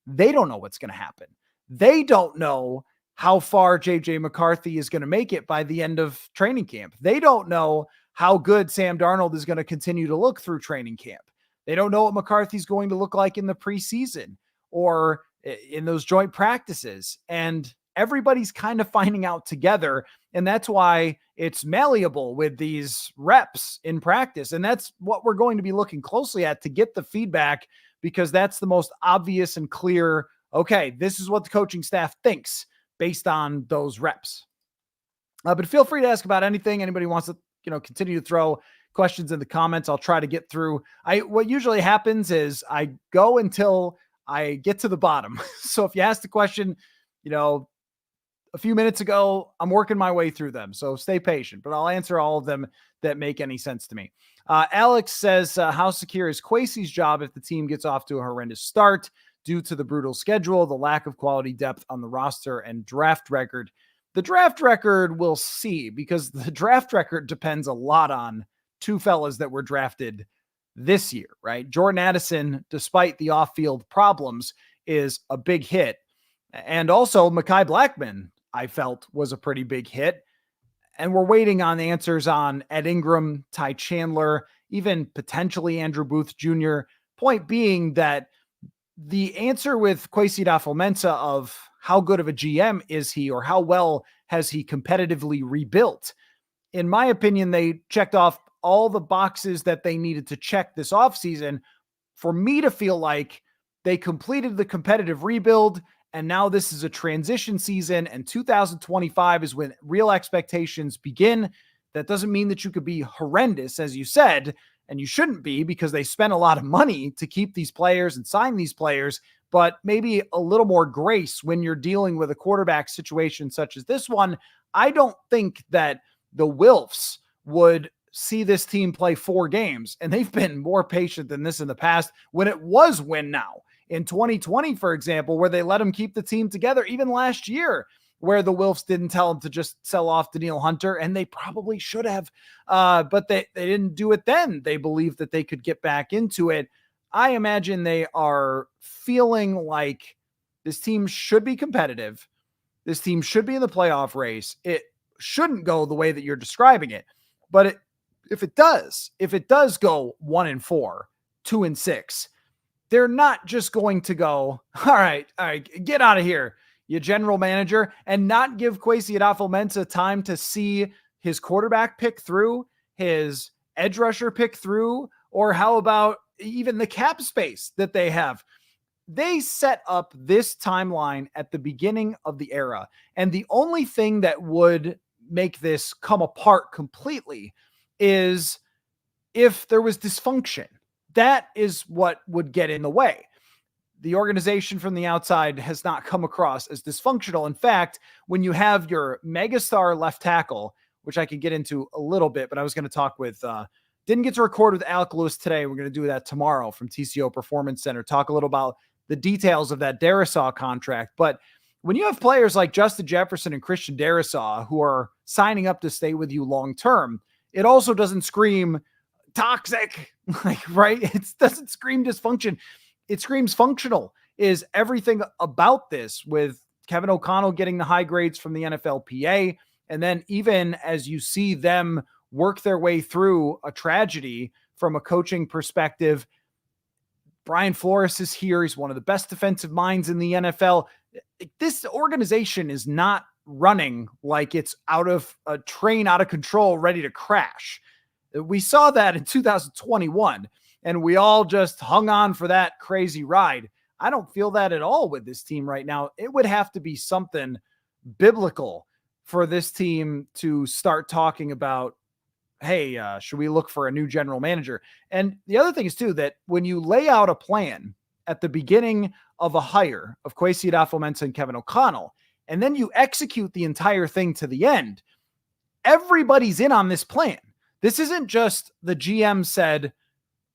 They don't know what's going to happen. They don't know how far JJ McCarthy is going to make it by the end of training camp. They don't know how good Sam Darnold is going to continue to look through training camp. They don't know what McCarthy's going to look like in the preseason or in those joint practices. And everybody's kind of finding out together. And that's why it's malleable with these reps in practice. And that's what we're going to be looking closely at to get the feedback, because that's the most obvious and clear. Okay, this is what the coaching staff thinks based on those reps. But feel free to ask about anything. Anybody wants to, continue to throw questions in the comments. I'll try to get through. What usually happens is I go until I get to the bottom. So if you asked a question, a few minutes ago, I'm working my way through them. So stay patient, but I'll answer all of them that make any sense to me. Alex says, how secure is Kwesi's job if the team gets off to a horrendous start due to the brutal schedule, the lack of quality depth on the roster, and draft record? The draft record we'll see, because the draft record depends a lot on two fellas that were drafted this year, right? Jordan Addison, despite the off-field problems, is a big hit. And also Mekhi Blackmon, I felt, was a pretty big hit. And we're waiting on answers on Ed Ingram, Ty Chandler, even potentially Andrew Booth Jr. Point being that the answer with Kwesi adofo-mensah of how good of a GM is he, or how well has he competitively rebuilt, in my opinion, they checked off all the boxes that they needed to check this offseason for me to feel like they completed the competitive rebuild. And now this is a transition season, and 2025 is when real expectations begin. That doesn't mean that you could be horrendous, as you said, and you shouldn't be, because they spent a lot of money to keep these players and sign these players, but maybe a little more grace when you're dealing with a quarterback situation such as this one. I don't think that the Wilfs would see this team play 4 games, and they've been more patient than this in the past when it was win now. In 2020, for example, where they let them keep the team together, even last year, where the Wilfs didn't tell them to just sell off Danielle Hunter, and they probably should have, but they didn't do it then. They believed that they could get back into it. I imagine they are feeling like this team should be competitive. This team should be in the playoff race. It shouldn't go the way that you're describing it, but if it does go 1-4, 2-6, they're not just going to go, all right, get out of here, you general manager, and not give Kwesi adofo-mensah time to see his quarterback pick through, his edge rusher pick through, or how about even the cap space that they have. They set up this timeline at the beginning of the era, and the only thing that would make this come apart completely is if there was dysfunction. That is what would get in the way. The organization from the outside has not come across as dysfunctional. In fact, when you have your megastar left tackle, which I could get into a little bit, but I was going to talk with, didn't get to record with Alec Lewis today. We're going to do that tomorrow from TCO Performance Center, talk a little about the details of that Darisaw contract. But when you have players like Justin Jefferson and Christian Darisaw who are signing up to stay with you long-term, it also doesn't scream toxic, right? It doesn't scream dysfunction. It screams functional. Is everything about this, with Kevin O'Connell getting the high grades from the NFLPA. And then even as you see them work their way through a tragedy from a coaching perspective, Brian Flores is here. He's one of the best defensive minds in the NFL. This organization is not running like it's out of a train, out of control, ready to crash. We saw that in 2021, and we all just hung on for that crazy ride. I don't feel that at all with this team right now. It would have to be something biblical for this team to start talking about, hey, should we look for a new general manager? And the other thing is, too, that when you lay out a plan at the beginning of a hire of Kwesi adofo-mensah and Kevin O'Connell, and then you execute the entire thing to the end, everybody's in on this plan. This isn't just the GM said,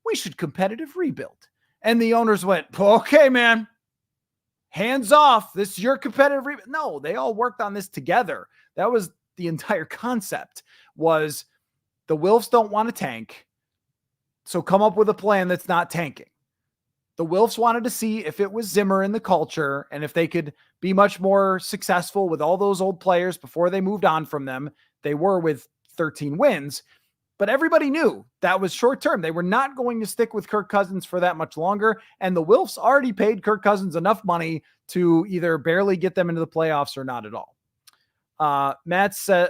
we should competitive rebuild, and the owners went, okay, man, hands off. This is your competitive rebuild. No, they all worked on this together. That was the entire concept, was the Wilfs don't want to tank. So come up with a plan that's not tanking. The Wilfs wanted to see if it was Zimmer in the culture and if they could be much more successful with all those old players before they moved on from them. They were with 13 wins, but everybody knew that was short term. They were not going to stick with Kirk Cousins for that much longer. And the Wilfs already paid Kirk Cousins enough money to either barely get them into the playoffs or not at all. Matt said,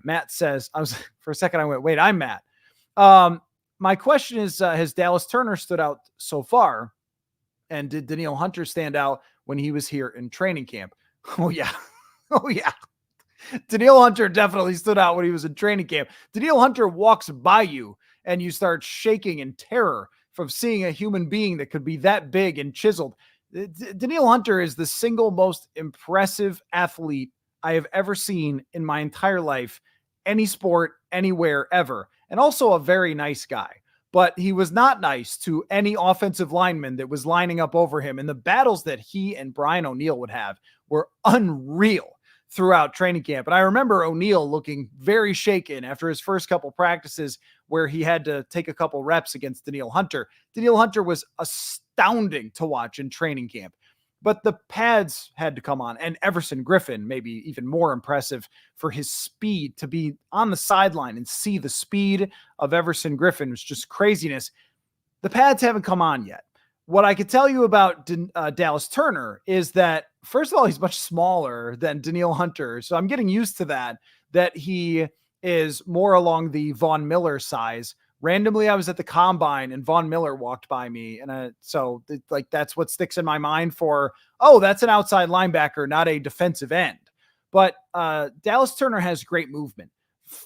Matt says, for a second, I went, wait, I'm Matt. My question is, has Dallas Turner stood out so far? And did Danielle Hunter stand out when he was here in training camp? Oh, yeah. Oh, yeah. Danielle Hunter definitely stood out when he was in training camp. Danielle Hunter walks by you and you start shaking in terror from seeing a human being that could be that big and chiseled. Danielle Hunter is the single most impressive athlete I have ever seen in my entire life, any sport, anywhere, ever. And also a very nice guy. But he was not nice to any offensive lineman that was lining up over him. And the battles that he and Brian O'Neill would have were unreal throughout training camp. And I remember O'Neill looking very shaken after his first couple practices where he had to take a couple reps against Danielle Hunter. Danielle Hunter was astounding to watch in training camp. But the pads had to come on, and Everson Griffin, maybe even more impressive for his speed. To be on the sideline and see the speed of Everson Griffin was just craziness. The pads haven't come on yet. What I could tell you about Dallas Turner is that, first of all, he's much smaller than Danielle Hunter. So I'm getting used to that he is more along the Von Miller size. Randomly, I was at the combine and Von Miller walked by me. And that's what sticks in my mind for, oh, that's an outside linebacker, not a defensive end. But Dallas Turner has great movement,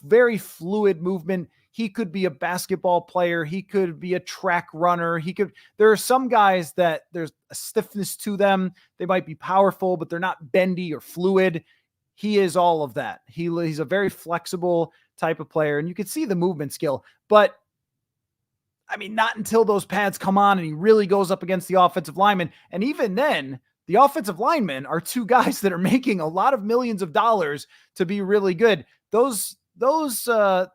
very fluid movement. He could be a basketball player. He could be a track runner. There are some guys that there's a stiffness to them. They might be powerful, but they're not bendy or fluid. He is all of that. He's a very flexible type of player, and you can see the movement skill. But I mean, not until those pads come on and he really goes up against the offensive lineman. And even then, the offensive linemen are two guys that are making a lot of millions of dollars to be really good. Those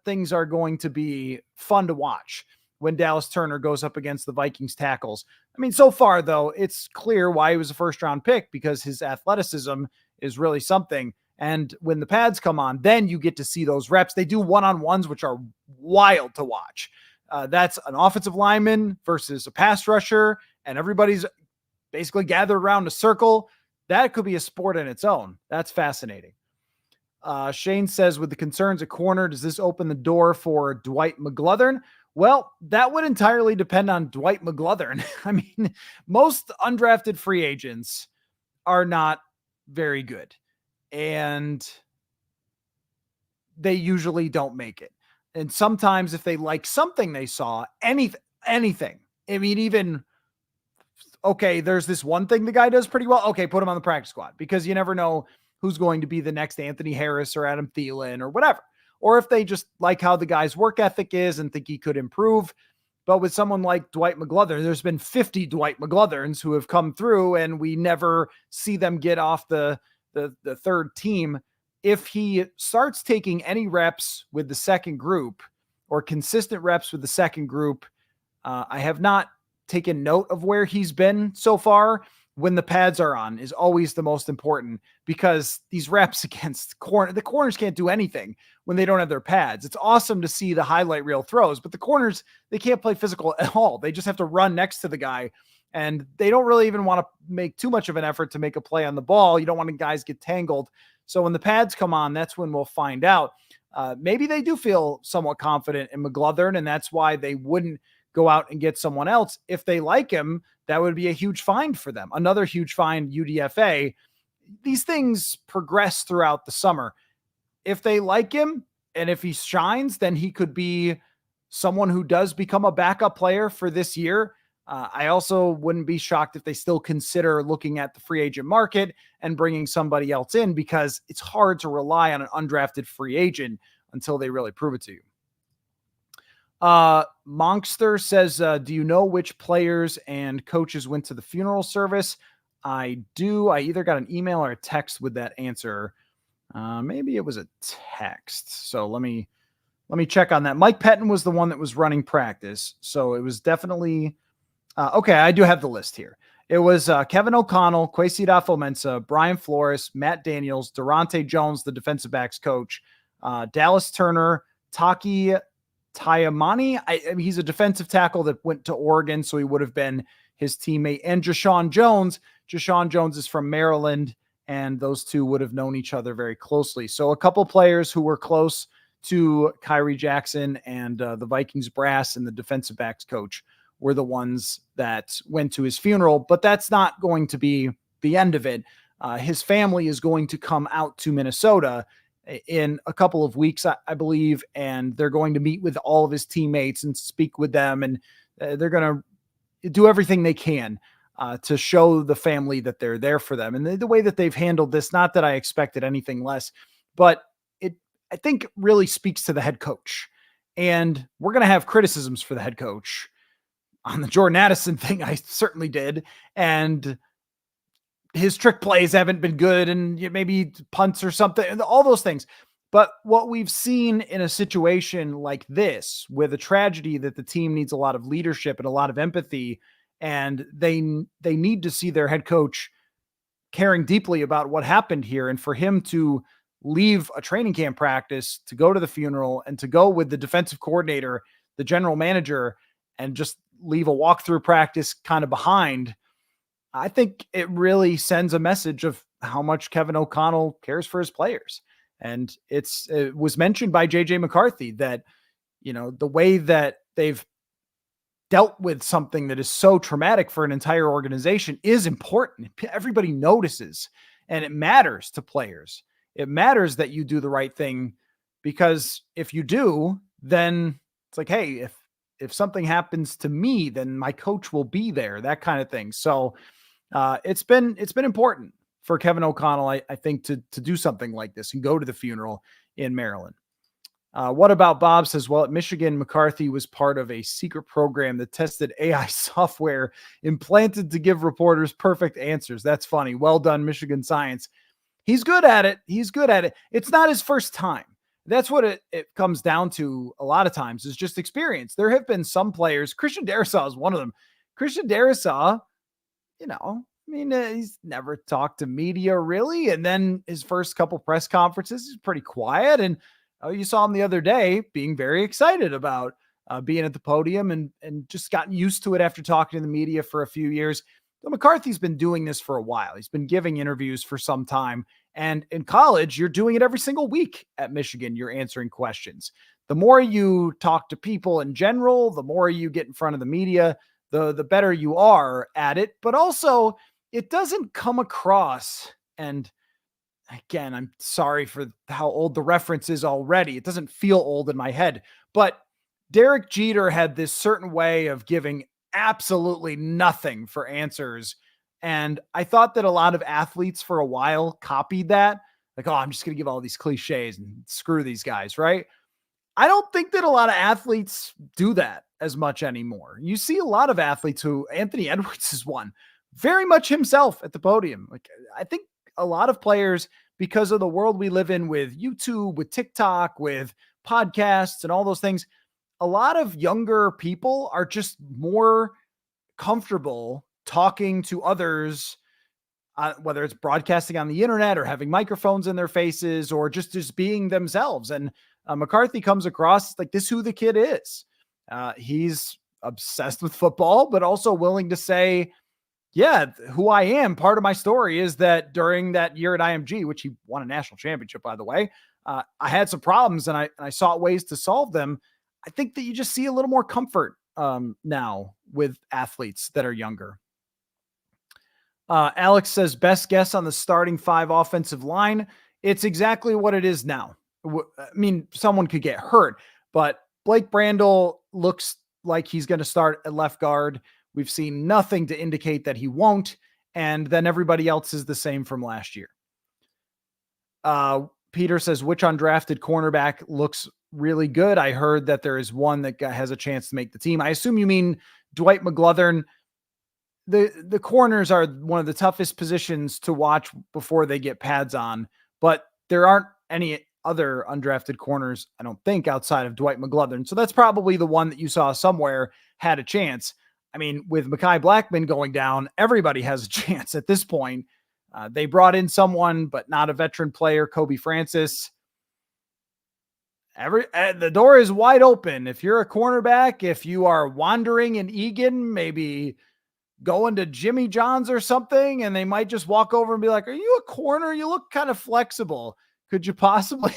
things are going to be fun to watch when Dallas Turner goes up against the Vikings tackles. I mean, so far, though, it's clear why he was a first-round pick, because his athleticism is really something. And when the pads come on, then you get to see those reps. They do one-on-ones, which are wild to watch. That's an offensive lineman versus a pass rusher, and everybody's basically gathered around a circle. That could be a sport in its own. That's fascinating. Shane says, with the concerns at corner, does this open the door for Dwight McGlothern? Well, that would entirely depend on Dwight McGlothern. I mean, most undrafted free agents are not very good, and they usually don't make it. And sometimes if they like something they saw, anything, I mean, even, okay, there's this one thing the guy does pretty well. Okay, put him on the practice squad, because you never know who's going to be the next Anthony Harris or Adam Thielen or whatever. Or if they just like how the guy's work ethic is and think he could improve. But with someone like Dwight McGlothern, there's been 50 Dwight McGlotherns who have come through and we never see them get off the third team. If he starts taking any reps with the second group or consistent reps with the second group, I have not taken note of where he's been so far. When the pads are on is always the most important, because these reps against the corners can't do anything when they don't have their pads. It's awesome to see the highlight reel throws, but the corners, they can't play physical at all. They just have to run next to the guy, and they don't really even want to make too much of an effort to make a play on the ball. You don't want the guys get tangled. So when the pads come on, that's when we'll find out. Maybe they do feel somewhat confident in McGlothern, and that's why they wouldn't go out and get someone else. If they like him, that would be a huge find for them. Another huge find, UDFA. These things progress throughout the summer. If they like him and if he shines, then he could be someone who does become a backup player for this year. I also wouldn't be shocked if they still consider looking at the free agent market and bringing somebody else in, because it's hard to rely on an undrafted free agent until they really prove it to you. Monkster says, do you know which players and coaches went to the funeral service? I do. I either got an email or a text with that answer. Maybe it was a text. So let me Let me check on that. Mike Pettin was the one that was running practice. So it was definitely, okay, I do have the list here. It was Kevin O'Connell, Kwesi Adofo-Mensah, Brian Flores, Matt Daniels, Durante Jones, the defensive backs coach, Dallas Turner, Taki Tayamani. I mean, he's a defensive tackle that went to Oregon, so he would have been his teammate. And Jashawn Jones. Jashawn Jones is from Maryland, and those two would have known each other very closely. So a couple players who were close to Kyrie Jackson and the Vikings brass and the defensive backs coach were the ones that went to his funeral, but that's not going to be the end of it. His family is going to come out to Minnesota in a couple of weeks, I believe, and they're going to meet with all of his teammates and speak with them, and they're going to do everything they can to show the family that they're there for them. And the way that they've handled this, not that I expected anything less, but it, I think, really speaks to the head coach. And we're going to have criticisms for the head coach. On the Jordan Addison thing, I certainly did. And his trick plays haven't been good, and maybe punts or something, all those things. But what we've seen in a situation like this, with a tragedy that the team needs a lot of leadership and a lot of empathy, and they need to see their head coach caring deeply about what happened here. And for him to leave a training camp practice to go to the funeral and to go with the defensive coordinator, the general manager, and just leave a walkthrough practice kind of behind, I think it really sends a message of how much Kevin O'Connell cares for his players. And it was mentioned by JJ McCarthy that, the way that they've dealt with something that is so traumatic for an entire organization is important. Everybody notices, and it matters to players. It matters that you do the right thing, because if you do, then it's like, hey, if something happens to me, then my coach will be there, that kind of thing. So it's been important for Kevin O'Connell, I think, to do something like this and go to the funeral in Maryland. What about Bob says, well, at Michigan, McCarthy was part of a secret program that tested AI software implanted to give reporters perfect answers. That's funny. Well done, Michigan Science. He's good at it. It's not his first time. That's what it comes down to a lot of times, is just experience. There have been some players. Christian Darrisaw is one of them. Christian Darrisaw, he's never talked to media really. And then his first couple press conferences, he's pretty quiet. And you saw him the other day being very excited about being at the podium and just gotten used to it after talking to the media for a few years. So McCarthy's been doing this for a while. He's been giving interviews for some time. And in college, you're doing it every single week at Michigan. You're answering questions. The more you talk to people in general, the more you get in front of the media, the better you are at it. But also, it doesn't come across, and again, I'm sorry for how old the reference is already. It doesn't feel old in my head, but Derek Jeter had this certain way of giving absolutely nothing for answers. And I thought that a lot of athletes for a while copied that. Like, oh, I'm just going to give all these cliches and screw these guys, right? I don't think that a lot of athletes do that as much anymore. You see a lot of athletes who, Anthony Edwards is one, very much himself at the podium. Like, I think a lot of players, because of the world we live in with YouTube, with TikTok, with podcasts and all those things, a lot of younger people are just more comfortable talking to others, whether it's broadcasting on the internet or having microphones in their faces or just being themselves. And McCarthy comes across like this, who the kid is. He's obsessed with football, but also willing to say, yeah, who I am. Part of my story is that during that year at IMG, which he won a national championship, by the way, I had some problems and I sought ways to solve them. I think that you just see a little more comfort now with athletes that are younger. Alex says, best guess on the starting 5 offensive line. It's exactly what it is now. I mean, someone could get hurt, but Blake Brandel looks like he's going to start at left guard. We've seen nothing to indicate that he won't. And then everybody else is the same from last year. Peter says, which undrafted cornerback looks really good? I heard that there is one that has a chance to make the team. I assume you mean Dwight McGlothern. The corners are one of the toughest positions to watch before they get pads on, but there aren't any other undrafted corners, I don't think, outside of Dwight McGlothern. So that's probably the one that you saw somewhere had a chance. I mean, with Mekhi Blackman going down, everybody has a chance at this point. They brought in someone, but not a veteran player, Kobe Francis. The door is wide open. If you're a cornerback, if you are wandering in Egan, maybe going to Jimmy John's or something, and they might just walk over and be like, "Are you a corner? You look kind of flexible. Could you possibly?"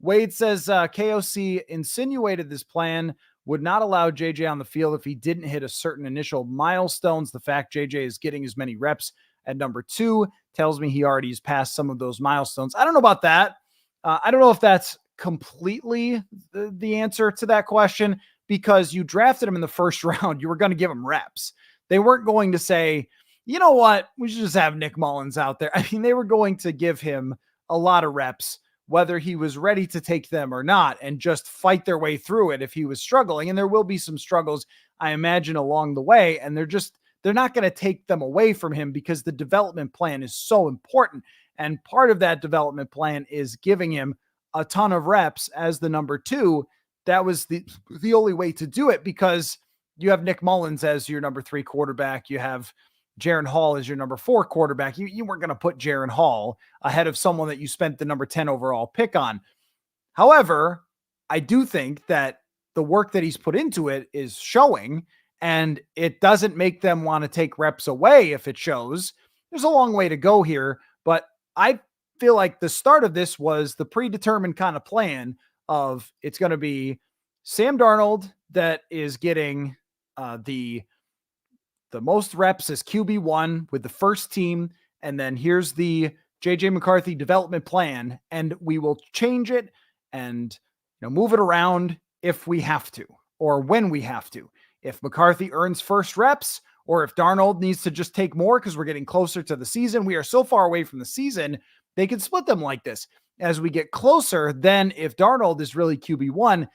Wade says KOC insinuated this plan would not allow JJ on the field if he didn't hit a certain initial milestones. The fact JJ is getting as many reps at number 2 tells me he already has passed some of those milestones. I don't know about that. I don't know if that's completely the answer to that question, because you drafted him in the first round. You were going to give him reps. They weren't going to say, you know what, we should just have Nick Mullins out there. I mean, they were going to give him a lot of reps, whether he was ready to take them or not, and just fight their way through it if he was struggling. And there will be some struggles, I imagine, along the way. And they're not going to take them away from him, because the development plan is so important. And part of that development plan is giving him a ton of reps as the number 2. That was the only way to do it, because you have Nick Mullins as your number 3 quarterback. You have Jaron Hall as your number 4 quarterback. You weren't going to put Jaron Hall ahead of someone that you spent the number 10 overall pick on. However, I do think that the work that he's put into it is showing, and it doesn't make them want to take reps away if it shows. There's a long way to go here, but I feel like the start of this was the predetermined kind of plan of it's going to be Sam Darnold that is getting the most reps as QB1 with the first team. And then here's the JJ McCarthy development plan, and we will change it and move it around if we have to, or when we have to. If McCarthy earns first reps, or if Darnold needs to just take more because we're getting closer to the season. We are so far away from the season, they can split them like this. As we get closer, then if Darnold is really QB1,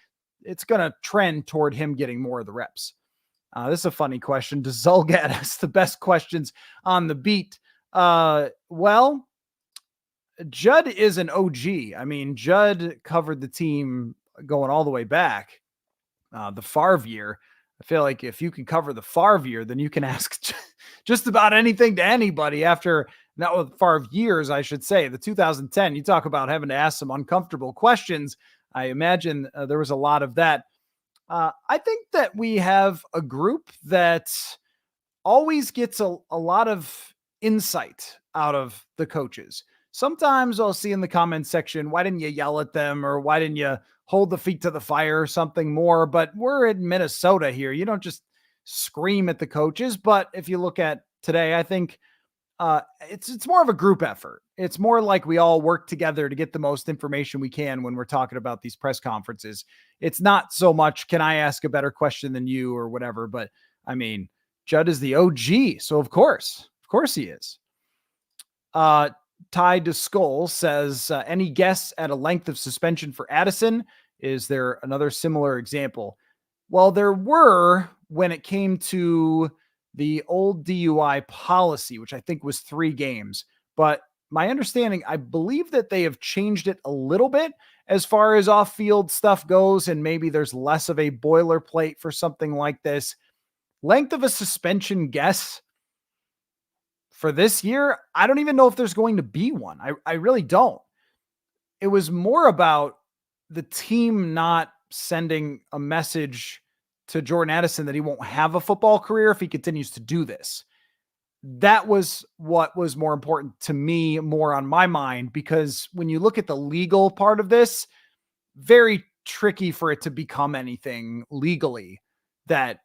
it's going to trend toward him getting more of the reps. This is a funny question. Does Zulgad ask the best questions on the beat? Well, Judd is an OG. I mean, Judd covered the team going all the way back, the Favre year. I feel like if you can cover the Favre year, then you can ask just about anything to anybody after, not with Favre years, I should say, the 2010. You talk about having to ask some uncomfortable questions. I imagine there was a lot of that. I think that we have a group that always gets a lot of insight out of the coaches. Sometimes I'll see in the comments section, why didn't you yell at them, or why didn't you hold the feet to the fire or something more? But we're in Minnesota here. You don't just scream at the coaches. But if you look at today, I think it's more of a group effort. It's more like we all work together to get the most information we can when we're talking about these press conferences. It's not so much, can I ask a better question than you or whatever? But I mean, Judd is the OG. So of course he is. Tied to Skol says, any guess at a length of suspension for Addison? Is there another similar example? Well, there were when it came to the old DUI policy, which I think was 3 games. But my understanding, I believe that they have changed it a little bit as far as off-field stuff goes, and maybe there's less of a boilerplate for something like this. Length of a suspension guess for this year, I don't even know if there's going to be one. I really don't. It was more about the team not sending a message to Jordan Addison that he won't have a football career if he continues to do this. That was what was more important to me, more on my mind, because when you look at the legal part of this, very tricky for it to become anything legally that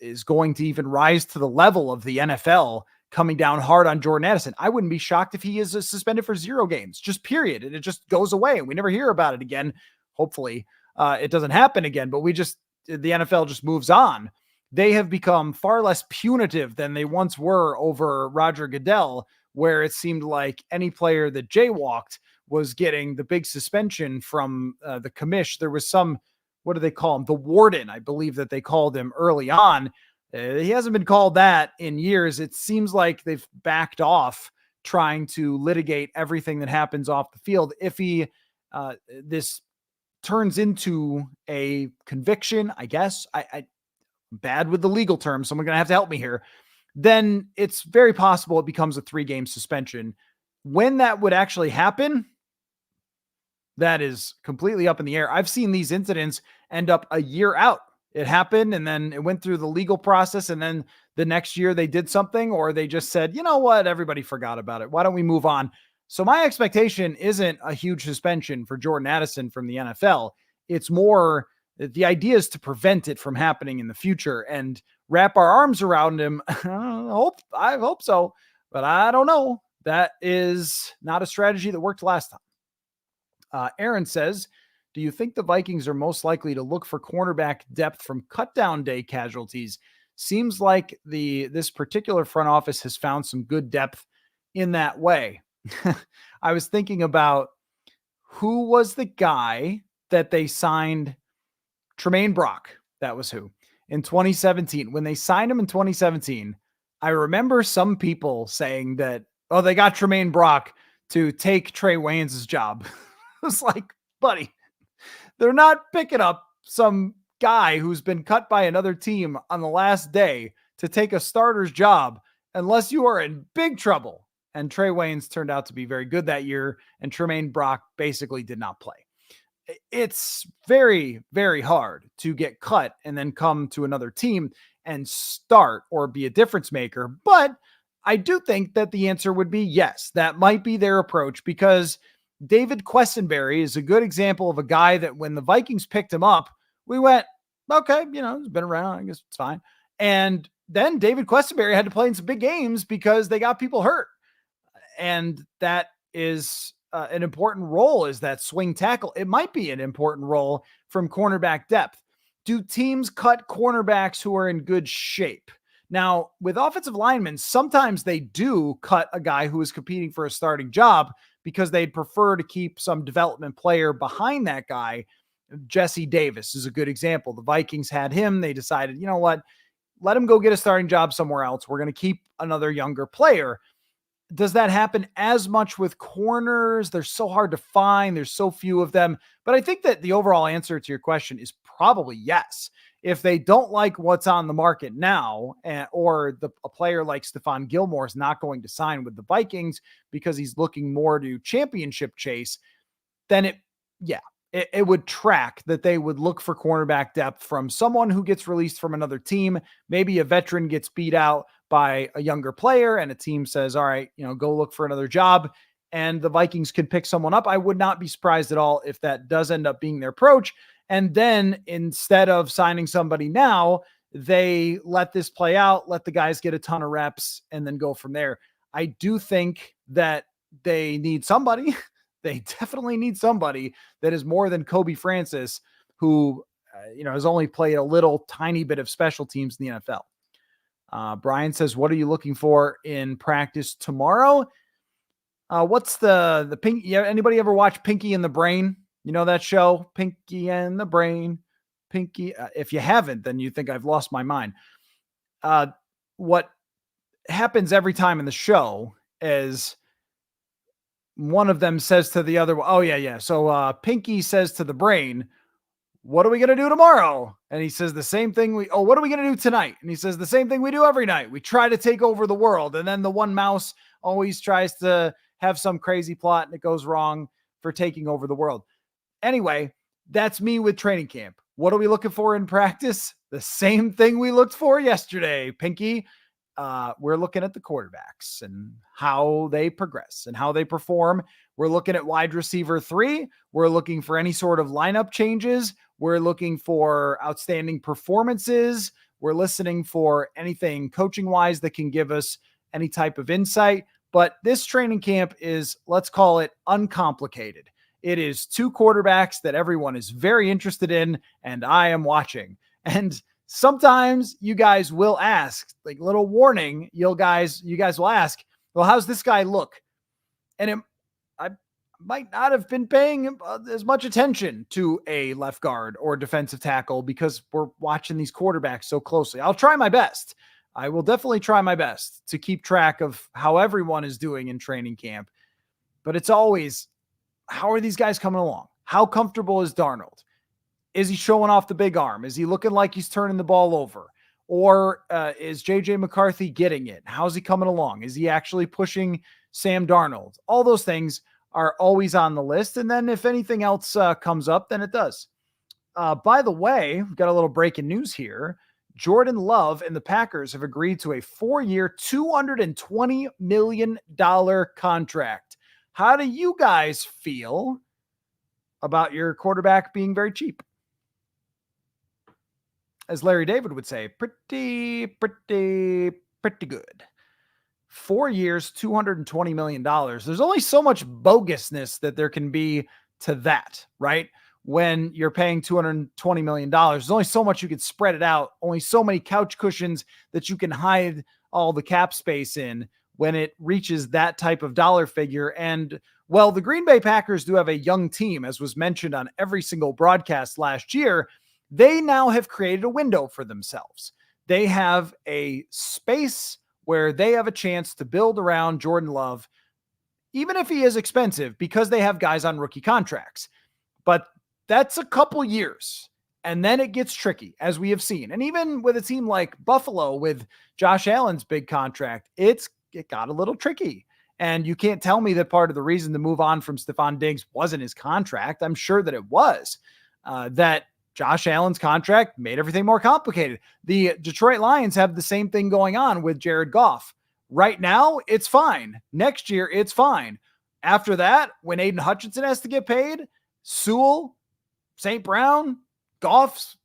is going to even rise to the level of the NFL coming down hard on Jordan Addison. I wouldn't be shocked if he is suspended for 0 games, just period. And it just goes away and we never hear about it again. Hopefully it doesn't happen again, but the NFL just moves on. They have become far less punitive than they once were over Roger Goodell, where it seemed like any player that jaywalked was getting the big suspension from the commish. There was some, what do they call him? The warden, I believe that they called him early on. He hasn't been called that in years. It seems like they've backed off trying to litigate everything that happens off the field. If this turns into a conviction, I guess, I'm bad with the legal terms, someone's going to have to help me here, then it's very possible it becomes a 3-game suspension. When that would actually happen, that is completely up in the air. I've seen these incidents end up a year out. It happened, and then it went through the legal process, and then the next year they did something, or they just said, you know what, everybody forgot about it. Why don't we move on? So my expectation isn't a huge suspension for Jordan Addison from the NFL. It's more the idea is to prevent it from happening in the future and wrap our arms around him. I hope so, but I don't know. That is not a strategy that worked last time. Aaron says, do you think the Vikings are most likely to look for cornerback depth from cutdown day casualties? Seems like this particular front office has found some good depth in that way. I was thinking about who was the guy that they signed, Tremaine Brock. That was who in 2017. When they signed him in 2017, I remember some people saying that, oh, they got Tremaine Brock to take Trey Waynes' job. It was like, buddy, they're not picking up some guy who's been cut by another team on the last day to take a starter's job unless you are in big trouble. And Trey Waynes turned out to be very good that year, and Tremaine Brock basically did not play. It's very, very hard to get cut and then come to another team and start or be a difference maker. But I do think that the answer would be yes, that might be their approach, because David Questenberry is a good example of a guy that when the Vikings picked him up, we went, okay, he's been around, I guess it's fine. And then David Questenberry had to play in some big games because they got people hurt. And that is an important role, is that swing tackle. It might be an important role from cornerback depth. Do teams cut cornerbacks who are in good shape? Now, with offensive linemen, sometimes they do cut a guy who is competing for a starting job because they'd prefer to keep some development player behind that guy. Jesse Davis is a good example. The Vikings had him. They decided, you know what, let him go get a starting job somewhere else. We're going to keep another younger player. Does that happen as much with corners? They're so hard to find. There's so few of them. But I think that the overall answer to your question is probably yes. If they don't like what's on the market now, or a player like Stephon Gilmore is not going to sign with the Vikings because he's looking more to championship chase, then it would track that they would look for cornerback depth from someone who gets released from another team. Maybe a veteran gets beat out by a younger player and a team says, all right, go look for another job, and the Vikings can pick someone up. I would not be surprised at all if that does end up being their approach. And then instead of signing somebody now, they let this play out, let the guys get a ton of reps, and then go from there. I do think that they need somebody. They definitely need somebody that is more than Kobe Francis, who, has only played a little tiny bit of special teams in the NFL. Brian says, what are you looking for in practice tomorrow? What's the pink? Yeah, anybody ever watch Pinky and the Brain? You know that show, Pinky and the Brain? Pinky. If you haven't, then you think I've lost my mind. What happens every time in the show is one of them says to the other, oh yeah. So Pinky says to the Brain, what are we going to do tomorrow? And he says the same thing. What are we going to do tonight? And he says the same thing we do every night. We try to take over the world. And then the one mouse always tries to have some crazy plot and it goes wrong for taking over the world. Anyway, that's me with training camp. What are we looking for in practice? The same thing we looked for yesterday, Pinky. We're looking at the quarterbacks and how they progress and how they perform. We're looking at wide receiver 3. We're looking for any sort of lineup changes. We're looking for outstanding performances. We're listening for anything coaching wise that can give us any type of insight. But this training camp is, let's call it, uncomplicated. It is 2 quarterbacks that everyone is very interested in, and I am watching. And sometimes you guys will ask, like, little warning, you guys will ask, well, how's this guy look? And I might not have been paying as much attention to a left guard or defensive tackle because we're watching these quarterbacks so closely. I'll try my best. I will definitely try my best to keep track of how everyone is doing in training camp. But it's always, how are these guys coming along? How comfortable is Darnold? Is he showing off the big arm? Is he looking like he's turning the ball over? Or is JJ McCarthy getting it? How's he coming along? Is he actually pushing Sam Darnold? All those things are always on the list. And then if anything else comes up, then it does. By the way, we've got a little breaking news here. Jordan Love and the Packers have agreed to a 4-year, $220 million contract. How do you guys feel about your quarterback being very cheap? As Larry David would say, pretty good. 4 years, $220 million. There's only so much bogusness that there can be to that, right? When you're paying $220 million, there's only so much you could spread it out, only so many couch cushions that you can hide all the cap space in when it reaches that type of dollar figure. And well, the Green Bay Packers do have a young team, as was mentioned on every single broadcast last year. They now have created a window for themselves. They have a space where they have a chance to build around Jordan Love, even if he is expensive, because they have guys on rookie contracts. But that's a couple years, and then it gets tricky, as we have seen. And even with a team like Buffalo with Josh Allen's big contract, it got a little tricky. And you can't tell me that part of the reason to move on from Stephon Diggs wasn't his contract. I'm sure that it was. That Josh Allen's contract made everything more complicated. The Detroit Lions have the same thing going on with Jared Goff. Right now, it's fine. Next year, it's fine. After that, when Aiden Hutchinson has to get paid, Sewell, St. Brown, Goff's,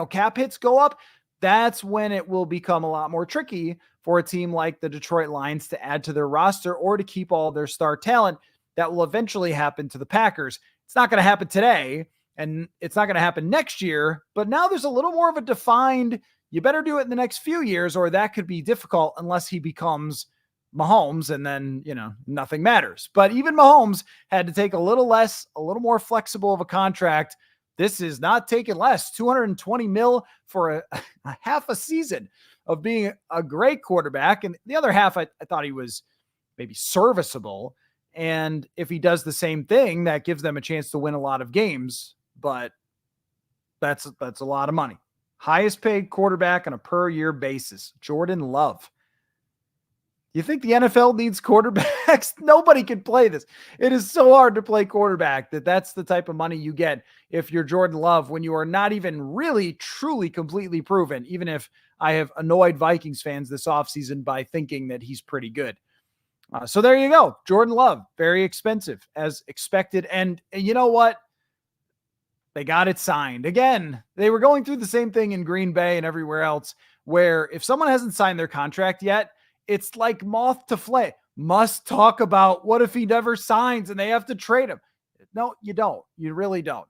cap hits go up. That's when it will become a lot more tricky for a team like the Detroit Lions to add to their roster or to keep all their star talent. That will eventually happen to the Packers. It's not going to happen today, and it's not going to happen next year, but now there's a little more of a defined, you better do it in the next few years, or that could be difficult unless he becomes Mahomes, and then, nothing matters. But even Mahomes had to take a little more flexible of a contract. This is not taking less, $220 million for a half a season of being a great quarterback. And the other half, I thought he was maybe serviceable. And if he does the same thing, that gives them a chance to win a lot of games. But that's a lot of money. Highest paid quarterback on a per year basis, Jordan Love. You think the NFL needs quarterbacks? Nobody can play this. It is so hard to play quarterback that's the type of money you get if you're Jordan Love when you are not even really, truly, completely proven, even if I have annoyed Vikings fans this offseason by thinking that he's pretty good. So there you go. Jordan Love, very expensive as expected. And you know what? They got it signed. Again, they were going through the same thing in Green Bay and everywhere else, where if someone hasn't signed their contract yet, it's like moth to flame. Must talk about what if he never signs and they have to trade him. No, you don't. You really don't.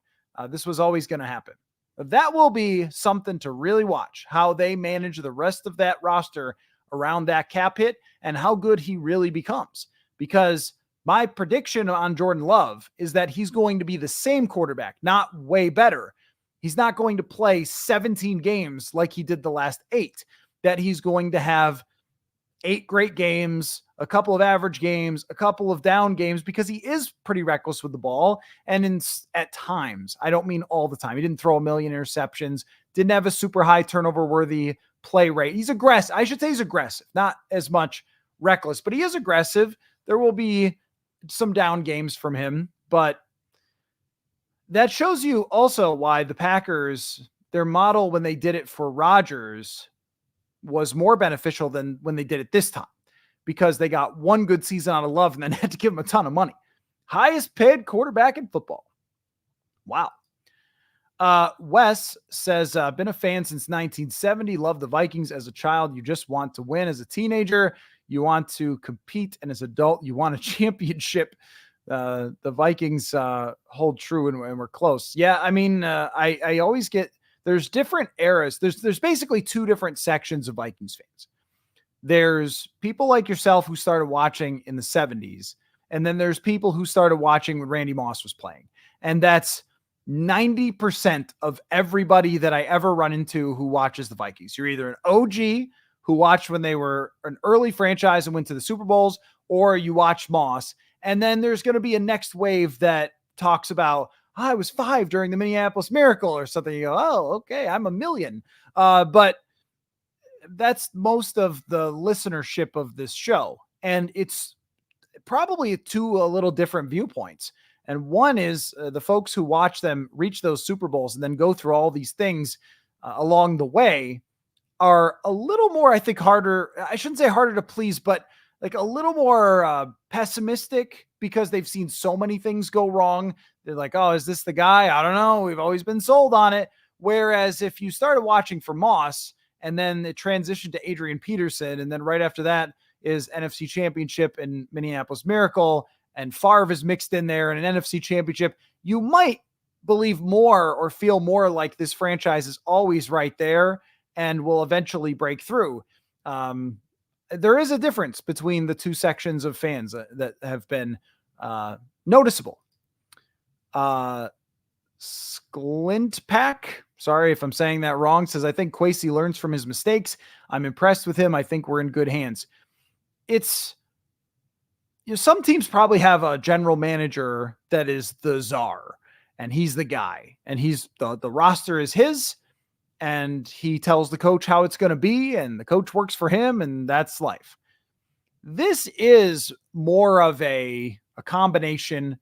This was always going to happen. That will be something to really watch, how they manage the rest of that roster around that cap hit and how good he really becomes. Because my prediction on Jordan Love is that he's going to be the same quarterback, not way better. He's not going to play 17 games like he did the last 8, that he's going to have 8 great games, a couple of average games, a couple of down games, because he is pretty reckless with the ball. And at times, I don't mean all the time. He didn't throw a million interceptions, didn't have a super high turnover worthy play rate. He's aggressive. I should say he's aggressive, not as much reckless, but he is aggressive. There will be some down games from him, but that shows you also why the Packers, their model when they did it for Rodgers was more beneficial than when they did it this time, because they got one good season out of Love and then had to give him a ton of money. Highest paid quarterback in football. Wow. Wes says, been a fan since 1970. Love the Vikings as a child. You just want to win. As a teenager, you want to compete. And as an adult, you want a championship. The Vikings hold true and we're close. Yeah, I mean, I always get, there's different eras. There's basically 2 different sections of Vikings fans. There's people like yourself who started watching in the 70s. And then there's people who started watching when Randy Moss was playing. And that's 90% of everybody that I ever run into who watches the Vikings. You're either an OG who watched when they were an early franchise and went to the Super Bowls, or you watch Moss. And then there's going to be a next wave that talks about, I was 5 during the Minneapolis Miracle or something. You go, oh, okay, I'm a million. But that's most of the listenership of this show. And it's probably two a little different viewpoints. And one is the folks who watch them reach those Super Bowls and then go through all these things along the way are a little more, I think, harder. I shouldn't say harder to please, but like a little more pessimistic because they've seen so many things go wrong. They're like, oh, is this the guy? I don't know. We've always been sold on it. Whereas if you started watching for Moss and then it transitioned to Adrian Peterson, and then right after that is NFC Championship and Minneapolis Miracle, and Favre is mixed in there and an NFC Championship, you might believe more or feel more like this franchise is always right there and will eventually break through. There is a difference between the two sections of fans that have been noticeable. Sklintpack, sorry if I'm saying that wrong, says, I think Kwesi learns from his mistakes. I'm impressed with him. I think we're in good hands. It's, some teams probably have a general manager that is the czar, and he's the guy, and he's the roster is his, and he tells the coach how it's going to be, and the coach works for him, and that's life. This is more of a combination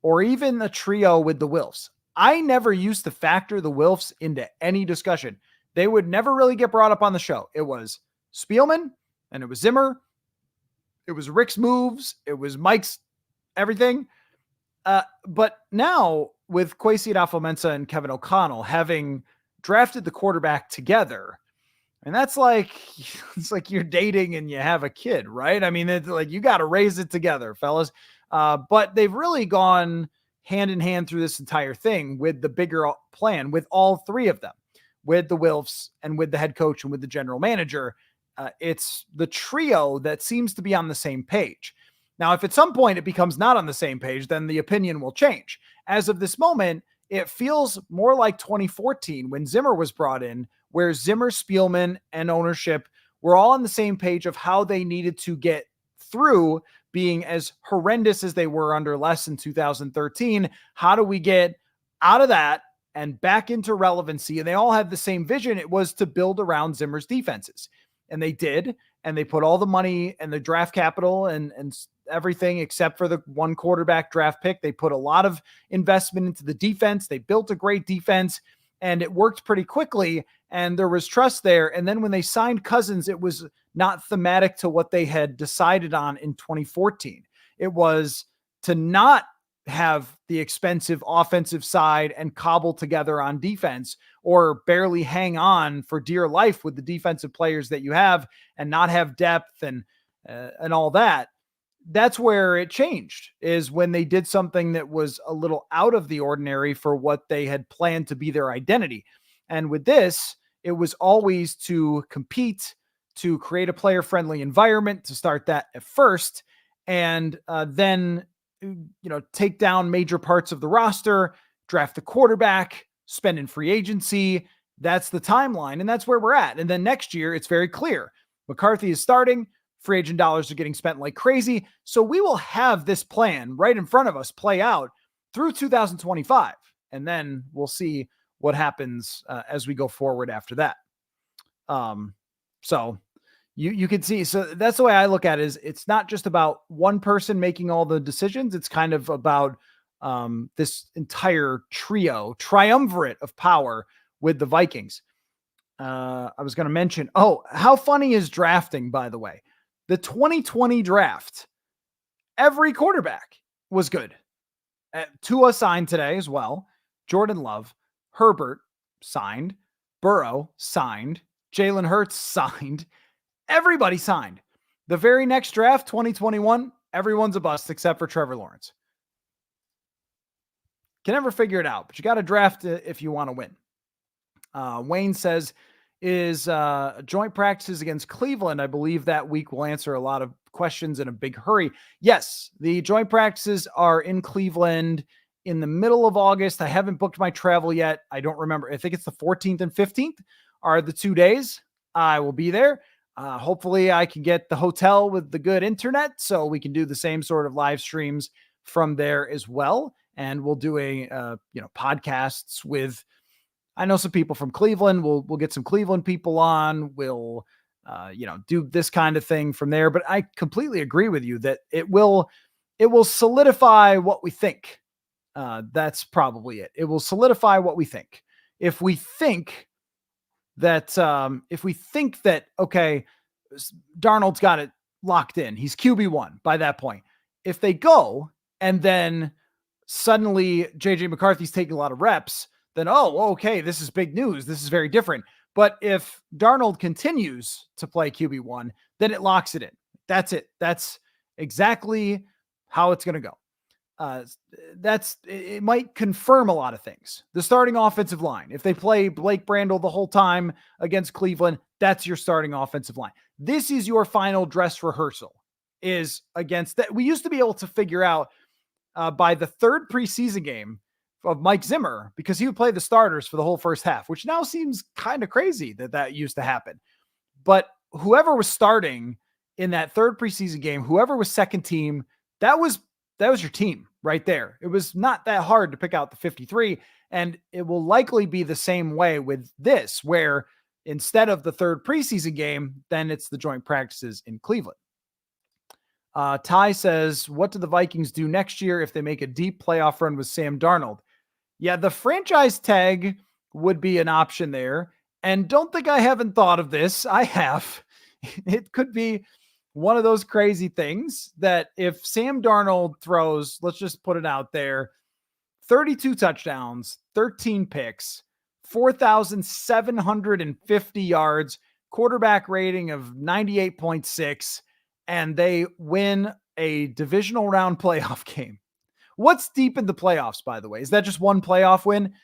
or even a trio with the Wilfs. I never used to factor the Wilfs into any discussion. They would never really get brought up on the show. It was Spielman, and it was Zimmer. It was Rick's moves. It was Mike's everything. But now with Kwesi Adofo-Mensah and Kevin O'Connell having drafted the quarterback together, and that's like, it's like you're dating and you have a kid, right? I mean, it's like you got to raise it together, fellas. But they've really gone hand in hand through this entire thing with the bigger plan with all three of them, with the Wilfs and with the head coach and with the general manager. It's the trio that seems to be on the same page. Now, if at some point it becomes not on the same page, then the opinion will change. As of this moment, it feels more like 2014 when Zimmer was brought in, where Zimmer, Spielman, and ownership were all on the same page of how they needed to get through being as horrendous as they were under Les in 2013. How do we get out of that and back into relevancy? And they all had the same vision. It was to build around Zimmer's defenses. And they did, and they put all the money and the draft capital and everything except for the one quarterback draft pick. They put a lot of investment into the defense. They built a great defense, and it worked pretty quickly, and there was trust there. And then when they signed Cousins, it was not thematic to what they had decided on in 2014. It was to not have the expensive offensive side and cobble together on defense, or barely hang on for dear life with the defensive players that you have and not have depth and all that. That's where it changed, is when they did something that was a little out of the ordinary for what they had planned to be their identity. And with this, it was always to compete, to create a player-friendly environment, to start that at first, and then take down major parts of the roster, draft the quarterback, spend in free agency. That's the timeline, and that's where we're at. And then next year, it's very clear. McCarthy is starting. Free agent dollars are getting spent like crazy. So we will have this plan right in front of us play out through 2025. And then we'll see what happens as we go forward after that. So you can see, so that's the way I look at it, is it's not just about one person making all the decisions. It's kind of about this entire triumvirate of power with the Vikings. I was going to mention, how funny is drafting, by the way? The 2020 draft, every quarterback was good. Tua signed today as well. Jordan Love, Herbert signed, Burrow signed, Jalen Hurts signed. Everybody signed. The very next draft, 2021, everyone's a bust except for Trevor Lawrence. Can never figure it out, but you got to draft if you want to win. Wayne says, is joint practices against Cleveland. I believe that week will answer a lot of questions in a big hurry. Yes, the joint practices are in Cleveland in the middle of August. I haven't booked my travel yet. I don't remember. I think it's the 14th and 15th are the 2 days. I will be there. Hopefully I can get the hotel with the good internet so we can do the same sort of live streams from there as well. And we'll do podcasts with, I know some people from Cleveland. We'll get some Cleveland people on. We'll, do this kind of thing from there. But I completely agree with you that it will solidify what we think. That's probably it. It will solidify what we think. If we think that, okay, Darnold's got it locked in, he's QB1 by that point. If they go and then suddenly JJ McCarthy's taking a lot of reps, then, okay, this is big news. This is very different. But if Darnold continues to play QB1, then it locks it in. That's it. That's exactly how it's going to go. It might confirm a lot of things. The starting offensive line, if they play Blake Brandel the whole time against Cleveland, that's your starting offensive line. This is your final dress rehearsal, is against that. We used to be able to figure out by the third preseason game of Mike Zimmer, because he would play the starters for the whole first half, which now seems kind of crazy that used to happen. But whoever was starting in that third preseason game, whoever was second team, that was your team right there. It was not that hard to pick out the 53. And it will likely be the same way with this, where instead of the third preseason game, then it's the joint practices in Cleveland. Ty says, what do the Vikings do next year if they make a deep playoff run with Sam Darnold? Yeah, the franchise tag would be an option there. And don't think I haven't thought of this. I have. It could be one of those crazy things that if Sam Darnold throws, let's just put it out there, 32 touchdowns, 13 picks, 4,750 yards, quarterback rating of 98.6, and they win a divisional round playoff game. What's deep in the playoffs, by the way? Is that just one playoff win?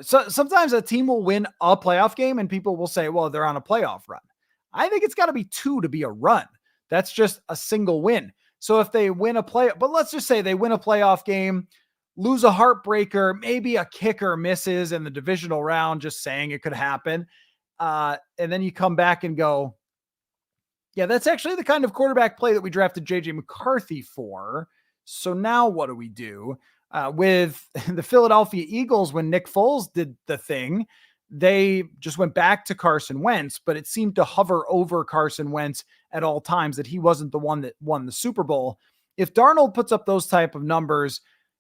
So sometimes a team will win a playoff game and people will say, well, they're on a playoff run. I think it's got to be two to be a run. That's just a single win. So if they win but let's just say they win a playoff game, lose a heartbreaker, maybe a kicker misses in the divisional round, just saying it could happen. And then you come back and go, yeah, that's actually the kind of quarterback play that we drafted JJ McCarthy for. So now what do we do? With the Philadelphia Eagles, when Nick Foles did the thing, they just went back to Carson Wentz, but it seemed to hover over Carson Wentz at all times, that he wasn't the one that won the Super Bowl. If Darnold puts up those type of numbers,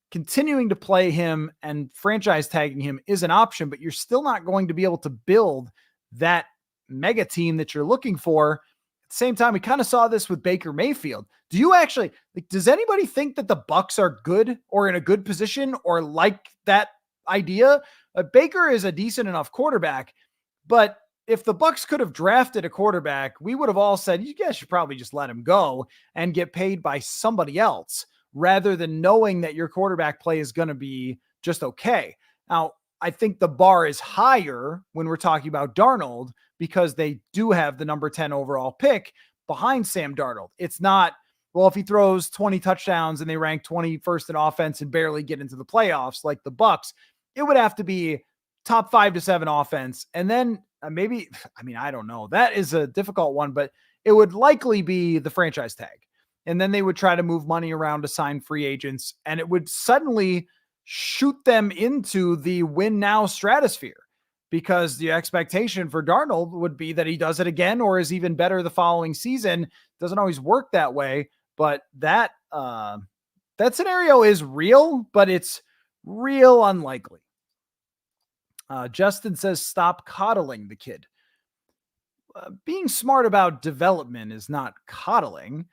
continuing to play him and franchise tagging him is an option, but you're still not going to be able to build that mega team that you're looking for. At the same time, we kind of saw this with Baker Mayfield. Do you actually, does anybody think that the Bucs are good or in a good position or like that idea? Baker is a decent enough quarterback, but if the Bucs could have drafted a quarterback, we would have all said, you guys should probably just let him go and get paid by somebody else rather than knowing that your quarterback play is going to be just okay. Now, I think the bar is higher when we're talking about Darnold because they do have the number 10 overall pick behind Sam Darnold. It's not, well, if he throws 20 touchdowns and they rank 21st in offense and barely get into the playoffs like the Bucs, it would have to be top 5 to 7 offense. And then maybe, I don't know. That is a difficult one, but it would likely be the franchise tag. And then they would try to move money around to sign free agents, and it would suddenly shoot them into the win now stratosphere, because the expectation for Darnold would be that he does it again or is even better the following season. Doesn't always work that way, but that scenario is real, but it's real unlikely. Justin says, stop coddling the kid. Being smart about development is not coddling.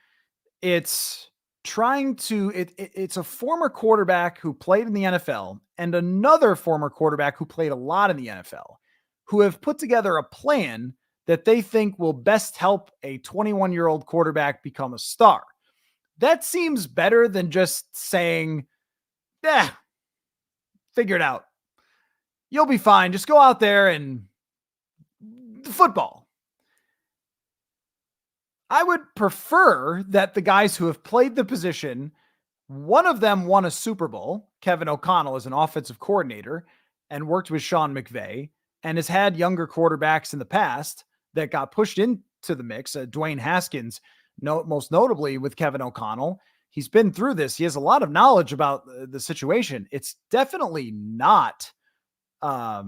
It's trying to, it's a former quarterback who played in the NFL and another former quarterback who played a lot in the NFL who have put together a plan that they think will best help a 21-year-old quarterback become a star. That seems better than just saying, figure it out. You'll be fine. Just go out there and football. I would prefer that the guys who have played the position, one of them won a Super Bowl. Kevin O'Connell is an offensive coordinator and worked with Sean McVay and has had younger quarterbacks in the past that got pushed into to the mix. Dwayne Haskins, most notably with Kevin O'Connell. He's been through this. He has a lot of knowledge about the situation. It's definitely not a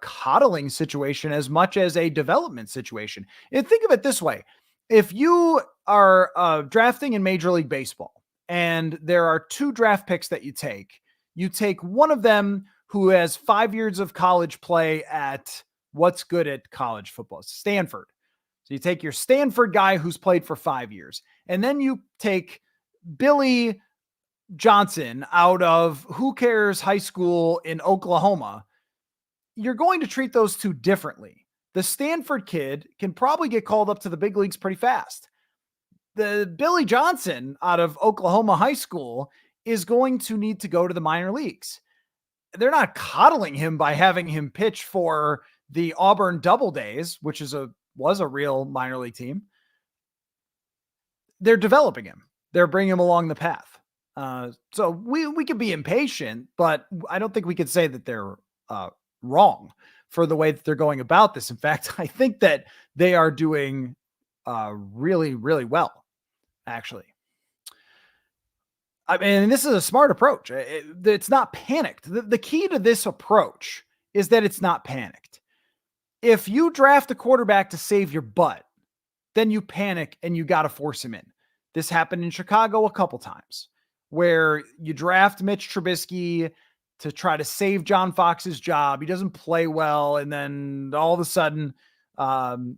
coddling situation as much as a development situation. And think of it this way. If you are drafting in Major League Baseball and there are 2 draft picks that you take one of them who has 5 years of college play at what's good at college football, Stanford. So you take your Stanford guy who's played for 5 years, and then you take Billy Johnson out of who cares high school in Oklahoma. You're going to treat those 2 differently. The Stanford kid can probably get called up to the big leagues pretty fast. The Billy Johnson out of Oklahoma high school is going to need to go to the minor leagues. They're not coddling him by having him pitch for the Auburn Double Days, which was a real minor league team. They're developing him. They're bringing him along the path. So we could be impatient, but I don't think we could say that they're wrong for the way that they're going about this. In fact, I think that they are doing really, really well, actually. I mean, this is a smart approach. It's not panicked. The key to this approach is that it's not panicked. If you draft a quarterback to save your butt, then you panic and you got to force him in. This happened in Chicago a couple times where you draft Mitch Trubisky to try to save John Fox's job. He doesn't play well. And then all of a sudden, you're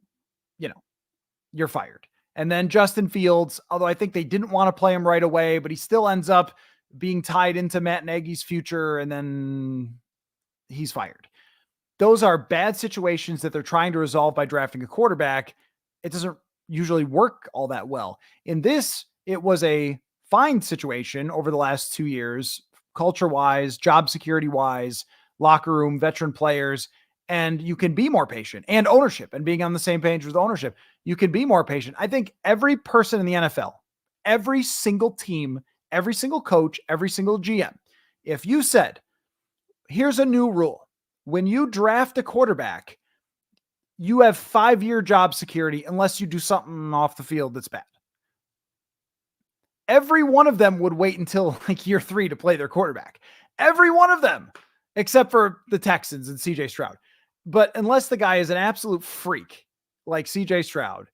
fired. And then Justin Fields, although I think they didn't want to play him right away, but he still ends up being tied into Matt Nagy's future, and then he's fired. Those are bad situations that they're trying to resolve by drafting a quarterback. It doesn't usually work all that well. In this, it was a fine situation over the last 2 years, culture-wise, job security-wise, locker room, veteran players, and you can be more patient, and ownership, and being on the same page with ownership. You can be more patient. I think every person in the NFL, every single team, every single coach, every single GM, if you said, here's a new rule. When you draft a quarterback, you have 5-year job security unless you do something off the field that's bad. Every one of them would wait until like year 3 to play their quarterback. Every one of them, except for the Texans and CJ Stroud. But unless the guy is an absolute freak like CJ Stroud,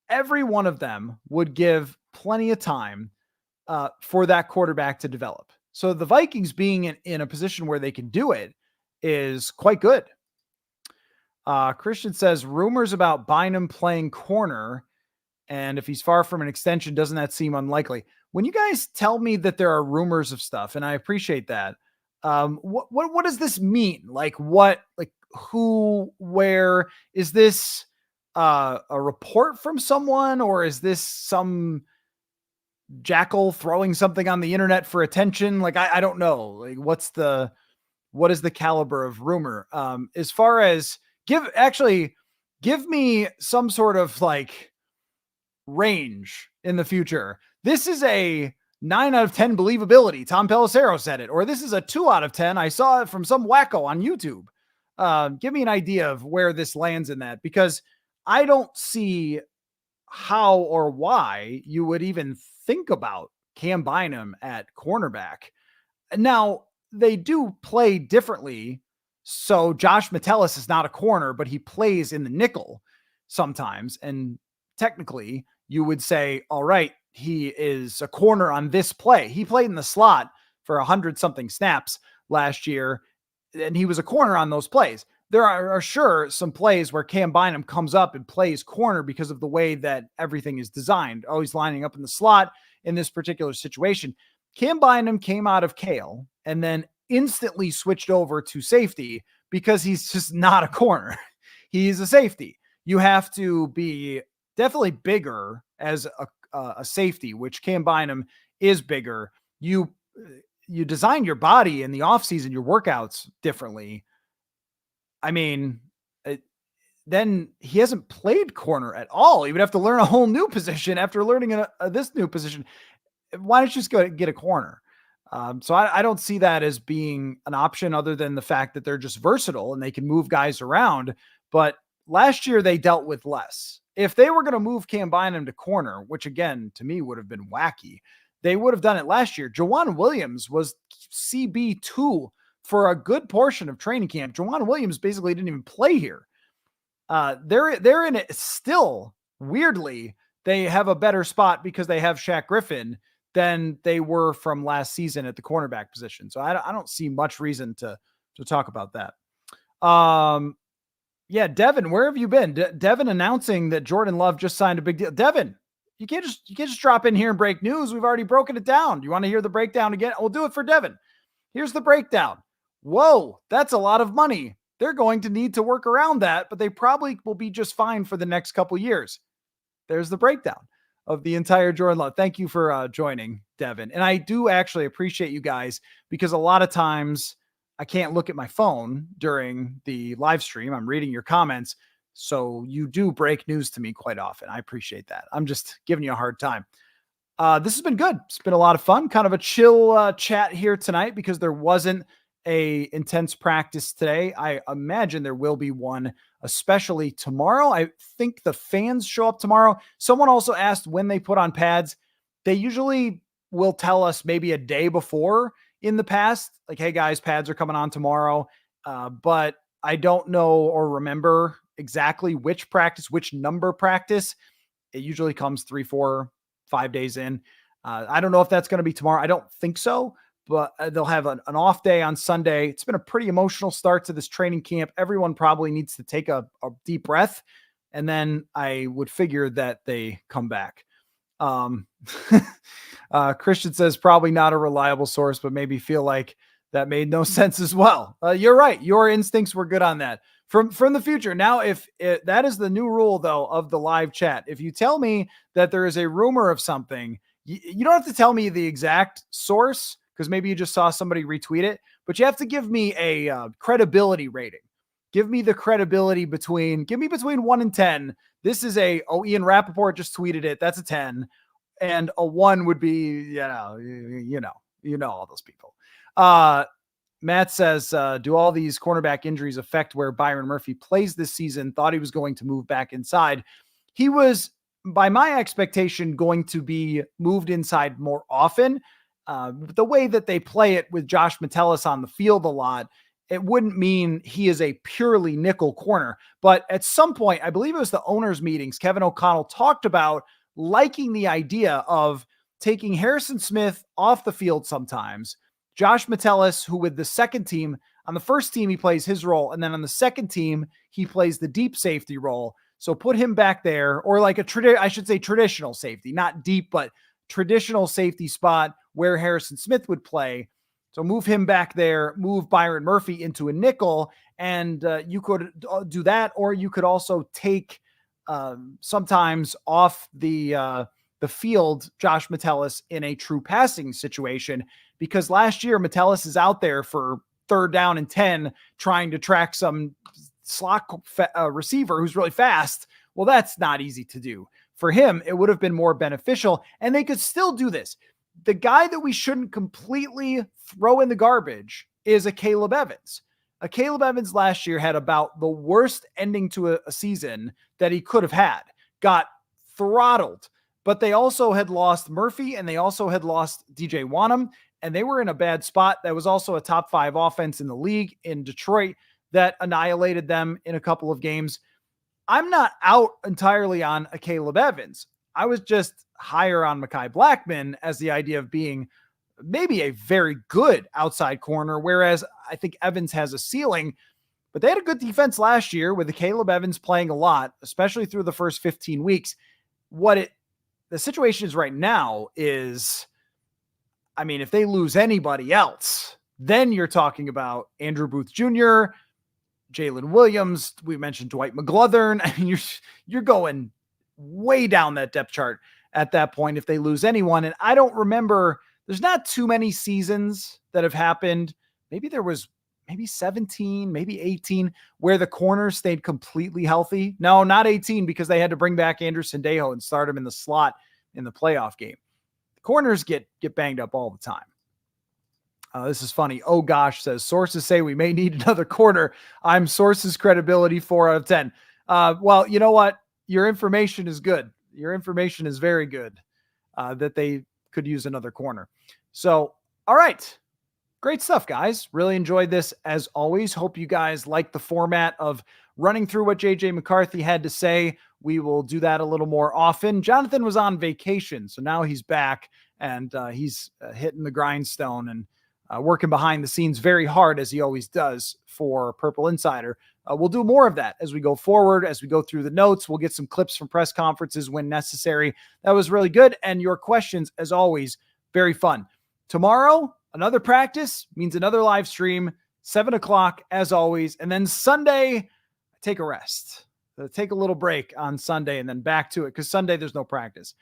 every one of them would give plenty of time for that quarterback to develop. So the Vikings being in a position where they can do it is quite good. Christian says rumors about Bynum playing corner, and if he's far from an extension, doesn't that seem unlikely? When you guys tell me that there are rumors of stuff, and I appreciate that, what does this mean? Like what? Like who? Where is this? A report from someone, or is this some jackal throwing something on the internet for attention? Like I don't know. Like what is the caliber of rumor? As far as give me some sort of like range in the future. This is a 9 out of 10 believability. Tom Pelissero said it, or this is a 2 out of 10. I saw it from some wacko on YouTube. Give me an idea of where this lands in that, because I don't see how or why you would even think about Cam Bynum at cornerback. Now, they do play differently. So Josh Metellus is not a corner, but he plays in the nickel sometimes. And technically, you would say, all right, he is a corner on this play. He played in the slot for 100-something snaps last year, and he was a corner on those plays. There are sure some plays where Cam Bynum comes up and plays corner because of the way that everything is designed, always lining up in the slot in this particular situation. Cam Bynum came out of Kale and then instantly switched over to safety because he's just not a corner. He's a safety. You have to be definitely bigger as a safety, which Cam Bynum is bigger. You design your body in the offseason, your workouts differently. I mean, then he hasn't played corner at all. He would have to learn a whole new position after learning this new position. Why don't you just go get a corner? So I don't see that as being an option other than the fact that they're just versatile and they can move guys around. But last year they dealt with less. if they were going to move Cam Bynum to corner, which again, to me would have been wacky, they would have done it last year. Jawan Williams was CB2 for a good portion of training camp. Jawan Williams basically didn't even play here. They're in it still. Weirdly, they have a better spot because they have Shaq Griffin than they were from last season at the cornerback position. So I don't see much reason to talk about that. Yeah, Devin, where have you been? Devin announcing that Jordan Love just signed a big deal. Devin, you can't just drop in here and break news. We've already broken it down. Do you want to hear the breakdown again? We'll do it for Devin. Here's the breakdown. Whoa, that's a lot of money. They're going to need to work around that, but they probably will be just fine for the next couple years. There's the breakdown of the entire Jordan Love. Thank you for joining, Devin. And I do actually appreciate you guys, because a lot of times I can't look at my phone during the live stream. I'm reading your comments. So you do break news to me quite often. I appreciate that. I'm just giving you a hard time. This has been good. It's been a lot of fun, kind of a chill chat here tonight because there wasn't a intense practice today. I imagine there will be one, especially tomorrow. I think the fans show up tomorrow. Someone also asked when they put on pads. They usually will tell us maybe a day before in the past, like, hey guys, pads are coming on tomorrow. But I don't know or remember exactly which practice, which number practice. It usually comes 3, 4, 5 days in. I don't know if that's going to be tomorrow. I don't think so, but they'll have an off day on Sunday. It's been a pretty emotional start to this training camp. Everyone probably needs to take a deep breath, and then I would figure that they come back. Christian says probably not a reliable source, but maybe feel like that made no sense as well. You're right. Your instincts were good on that from the future. Now, if that is the new rule though, of the live chat, if you tell me that there is a rumor of something, you don't have to tell me the exact source, because maybe you just saw somebody retweet it, but you have to give me a credibility rating. Give me the credibility between 1 and 10. This is Ian Rappaport just tweeted it. That's a 10. And a 1 would be, you know, all those people. Matt says, do all these cornerback injuries affect where Byron Murphy plays this season? Thought he was going to move back inside. He was, by my expectation, going to be moved inside more often. The way that they play it with Josh Metellus on the field a lot, it wouldn't mean he is a purely nickel corner. But at some point, I believe it was the owners' meetings, Kevin O'Connell talked about liking the idea of taking Harrison Smith off the field sometimes. Josh Metellus, who with the second team, on the first team, he plays his role. And then on the second team, he plays the deep safety role. So put him back there, or like traditional safety, not deep, but traditional safety spot where Harrison Smith would play. So move him back there, move Byron Murphy into a nickel, and you could do that, or you could also take sometimes off the field Josh Metellus in a true passing situation, because last year Metellus is out there for 3rd down and 10 trying to track some slot receiver who's really fast. Well, that's not easy to do. For him, it would have been more beneficial, and they could still do this. The guy that we shouldn't completely throw in the garbage is a Caleb Evans. A Caleb Evans last year had about the worst ending to a season that he could have had. Got throttled, but they also had lost Murphy, and they also had lost DJ Wanham, and they were in a bad spot. That was also a top 5 offense in the league in Detroit that annihilated them in a couple of games. I'm not out entirely on a Caleb Evans. I was just higher on Mekhi Blackmon as the idea of being maybe a very good outside corner, whereas I think Evans has a ceiling. But they had a good defense last year with the Caleb Evans playing a lot, especially through the first 15 weeks. The situation is right now is, I mean, if they lose anybody else, then you're talking about Andrew Booth Jr., Jalen Williams. We mentioned Dwight McGlothern. I mean, you're going way down that depth chart at that point if they lose anyone. And I don't remember, there's not too many seasons that have happened. Maybe there was 17, maybe 18 where the corners stayed completely healthy. No, not 18, because they had to bring back Andrew Sendejo and start him in the slot in the playoff game. The corners get banged up all the time. This is funny. Oh gosh, says sources say we may need another corner. I'm sources credibility 4 out of 10. Well, you know what? your information is good. Your information is very good, that they could use another corner. So, all right. Great stuff, guys. Really enjoyed this as always. Hope you guys like the format of running through what JJ McCarthy had to say. We will do that a little more often. Jonathan was on vacation, so now he's back and he's hitting the grindstone and working behind the scenes very hard, as he always does for Purple Insider. We'll do more of that as we go forward, as we go through the notes. We'll get some clips from press conferences when necessary. That was really good. And your questions, as always, very fun. Tomorrow, another practice means another live stream, 7 o'clock as always. And then Sunday, take a rest. Take a little break on Sunday and then back to it, because Sunday there's no practice.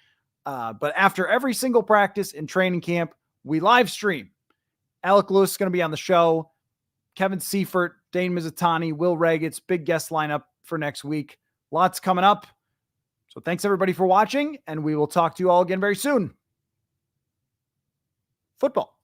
But after every single practice in training camp, we live stream. Alec Lewis is going to be on the show. Kevin Seifert, Dane Mizutani, Will Regitz, big guest lineup for next week. Lots coming up. So thanks everybody for watching, and we will talk to you all again very soon. Football.